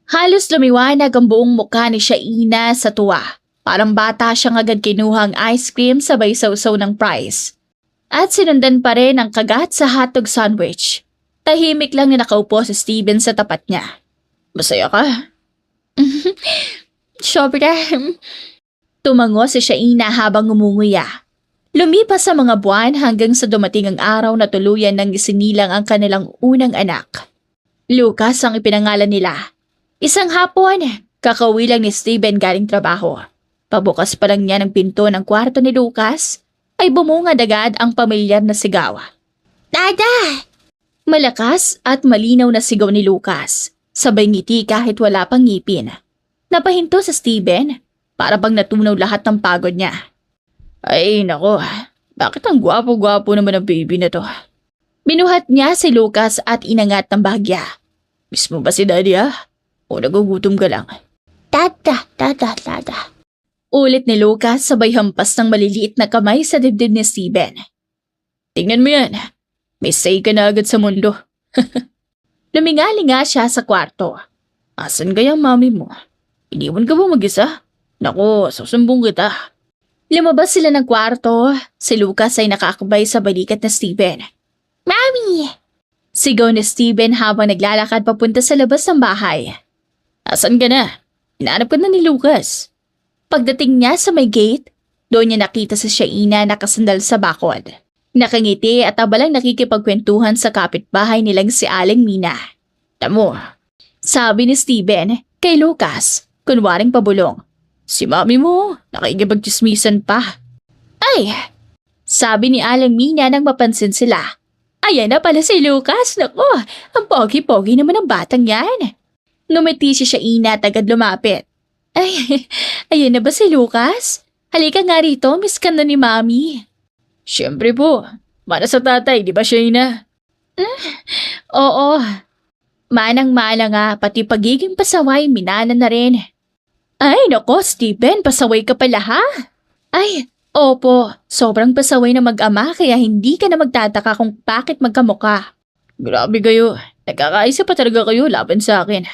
Halos lumiwanag ang buong mukha ni Shaina sa tuwa. Parang bata siyang agad kinuhang ice cream sabay sausaw ng fries. At sinundan pa rin ang kagat sa hotdog sandwich. Tahimik lang na nakaupo si Steven sa tapat niya. Masaya ka? Sobra. Tumango si Shaina habang umunguya. Lumipas sa mga buwan hanggang sa dumating ang araw na tuluyan nang isinilang ang kanilang unang anak. Lucas ang ipinangalan nila. Isang hapon, kakauwi lang ni Steven galing trabaho. Pabukas pa lang niya ng pinto ng kwarto ni Lucas ay bumungad agad ang pamilyar na sigaw. Dada! Malakas at malinaw na sigaw ni Lucas. Sabay ngiti kahit wala pang ngipin. Napahinto sa Steven para bang natunaw lahat ng pagod niya. Ay, nako. Bakit ang gwapo-gwapo naman ang baby na to? Binuhat niya si Lucas at inangat ng bahagya. Miss mo ba si daddy O nagugutom ka lang? Dada. Ulit ni Lucas sabay hampas ng maliliit na kamay sa dibdib ni Steven. Tingnan mo yan. May say ka na agad sa mundo. Lumingalinga siya sa kwarto. Asan kaya ang mami mo? Iniwan ka ba mag-isa? Naku, susumbong kita. Lumabas sila ng kwarto. Si Lucas ay nakakabay sa balikat na Steven. Mami! Sigaw ni Steven habang naglalakad papunta sa labas ng bahay. Asan ka na? Inaanap ka na ni Lucas. Pagdating niya sa may gate, doon niya nakita si Shaina nakasandal sa bakod. Nakangiti at abalang nakikipagkwentuhan sa kapitbahay nilang si Aling Mina. Tamo, Sabi ni Steven kay Lucas, kunwaring pabulong. si mami mo, nakikipagchismisan pa. Ay! Sabi ni Aling Mina nang mapansin sila. Ayan na pala si Lucas. Naku, ang pogi-pogi naman ng batang yan. Ngumiti si Shaina at agad lumapit. Ay, ayan na ba si Lucas? Halika nga rito, miss ka na ni Mami. Siyempre po, mana sa tatay, di ba Shaina? Oo. Manang-mana nga, pati pagiging pasaway, minana na rin. Ay, nako, Steven, pasaway ka pala ha? Ay, opo, sobrang pasaway na mag-ama kaya hindi ka na magtataka kung bakit magkamuka. Grabe kayo, nagkakaisa pa talaga kayo laban sa akin.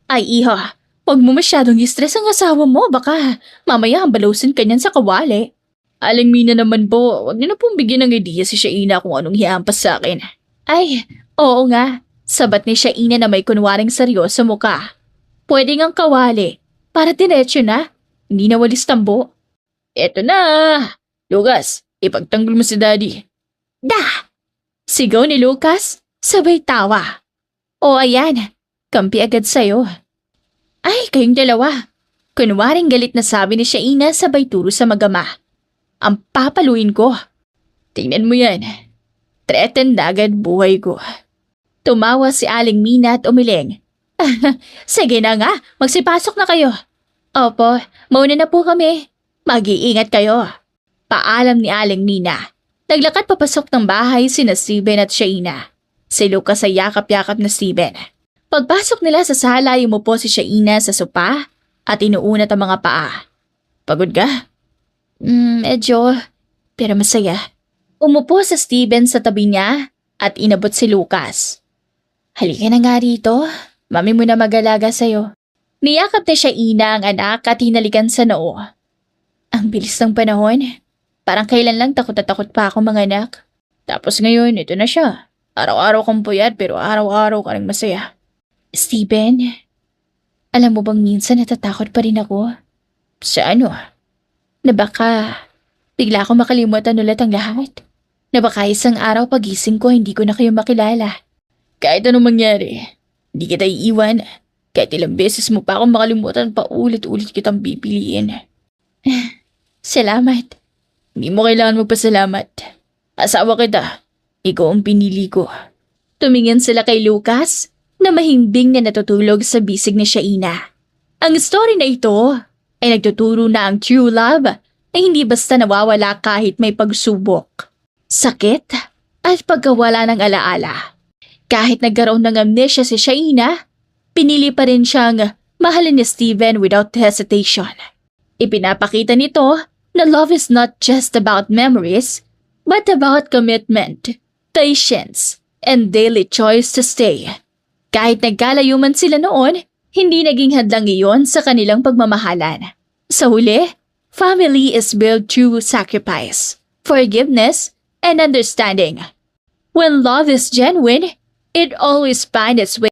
Ay, iha, huwag mo masyadong i-stress ang asawa mo, baka mamaya hambalusin ka niyan sa kawali. Aling Mina naman po, wag niyo na pong bigyan ng ideya si Shaina kung anong hihampas sa akin. Ay, oo nga. Sabat ni Shaina na may kunwaring seryoso mukha. Pwede ngang kawali. Para diretso na. Hindi na walis tambo. Eto na! Lucas, ipagtanggol mo si daddy. Da! Sigaw ni Lucas, sabay tawa. O ayan, kampi agad sa'yo. Ay, kayong dalawa. Kunwaring galit na sabi ni Shaina sabay turo sa magama. Ang papaluin ko. Tingnan mo yan. Threatened na agad buhay ko. Tumawa si Aling Mina at umiling. Sige na nga, magsipasok na kayo. Opo, mauna na po kami. Mag-iingat kayo. Paalam ni Aling Mina. Naglakad papasok ng bahay sina Steven at Shaina. Si Lucas ay yakap-yakap na Steven. Pagpasok nila sa sala, umupo si Shaina sa sopa at inuunat ang mga paa. Pagod ka? Medyo, pero masaya. Umupo sa Steven sa tabi niya at inabot si Lucas. Halika na nga rito, mami mo na mag-alaga sa'yo. Niyakap na Shaina ang anak at hinalikan sa noo. Ang bilis ng panahon. Parang kailan lang takot na takot pa ako mga anak. Tapos ngayon, ito na siya. Araw-araw kang puyat pero araw-araw ka rin masaya. Steven, alam mo bang minsan natatakot pa rin ako? Sa ano? Na baka bigla akong makalimutan ulit ang lahat. Na baka isang araw pagising ko hindi ko na kayo makilala. Kahit anong mangyari, hindi kita iiwan. Kahit ilang beses mo pa akong makalimutan, paulit-ulit kitang pipiliin. Salamat. Hindi mo kailangan magpasalamat. Asawa kita. Ikaw ang pinili ko. Tumingin sila kay Lucas na mahimbing na natutulog sa bisig ni Shaina. Ang story na ito ay nagtuturo na ang true love ay hindi basta nawawala kahit may pagsubok, sakit at pagkawala ng alaala. Kahit nagkaroon ng amnesia si Shaina, pinili pa rin siyang mahalin ni Steven without hesitation. Ipinapakita nito na love is not just about memories, but about commitment, patience, and daily choice to stay. Kahit nagkalayo man sila noon, hindi naging hadlang iyon sa kanilang pagmamahalan. Sa huli, family is built through sacrifice, forgiveness, and understanding. When love is genuine, it always finds its way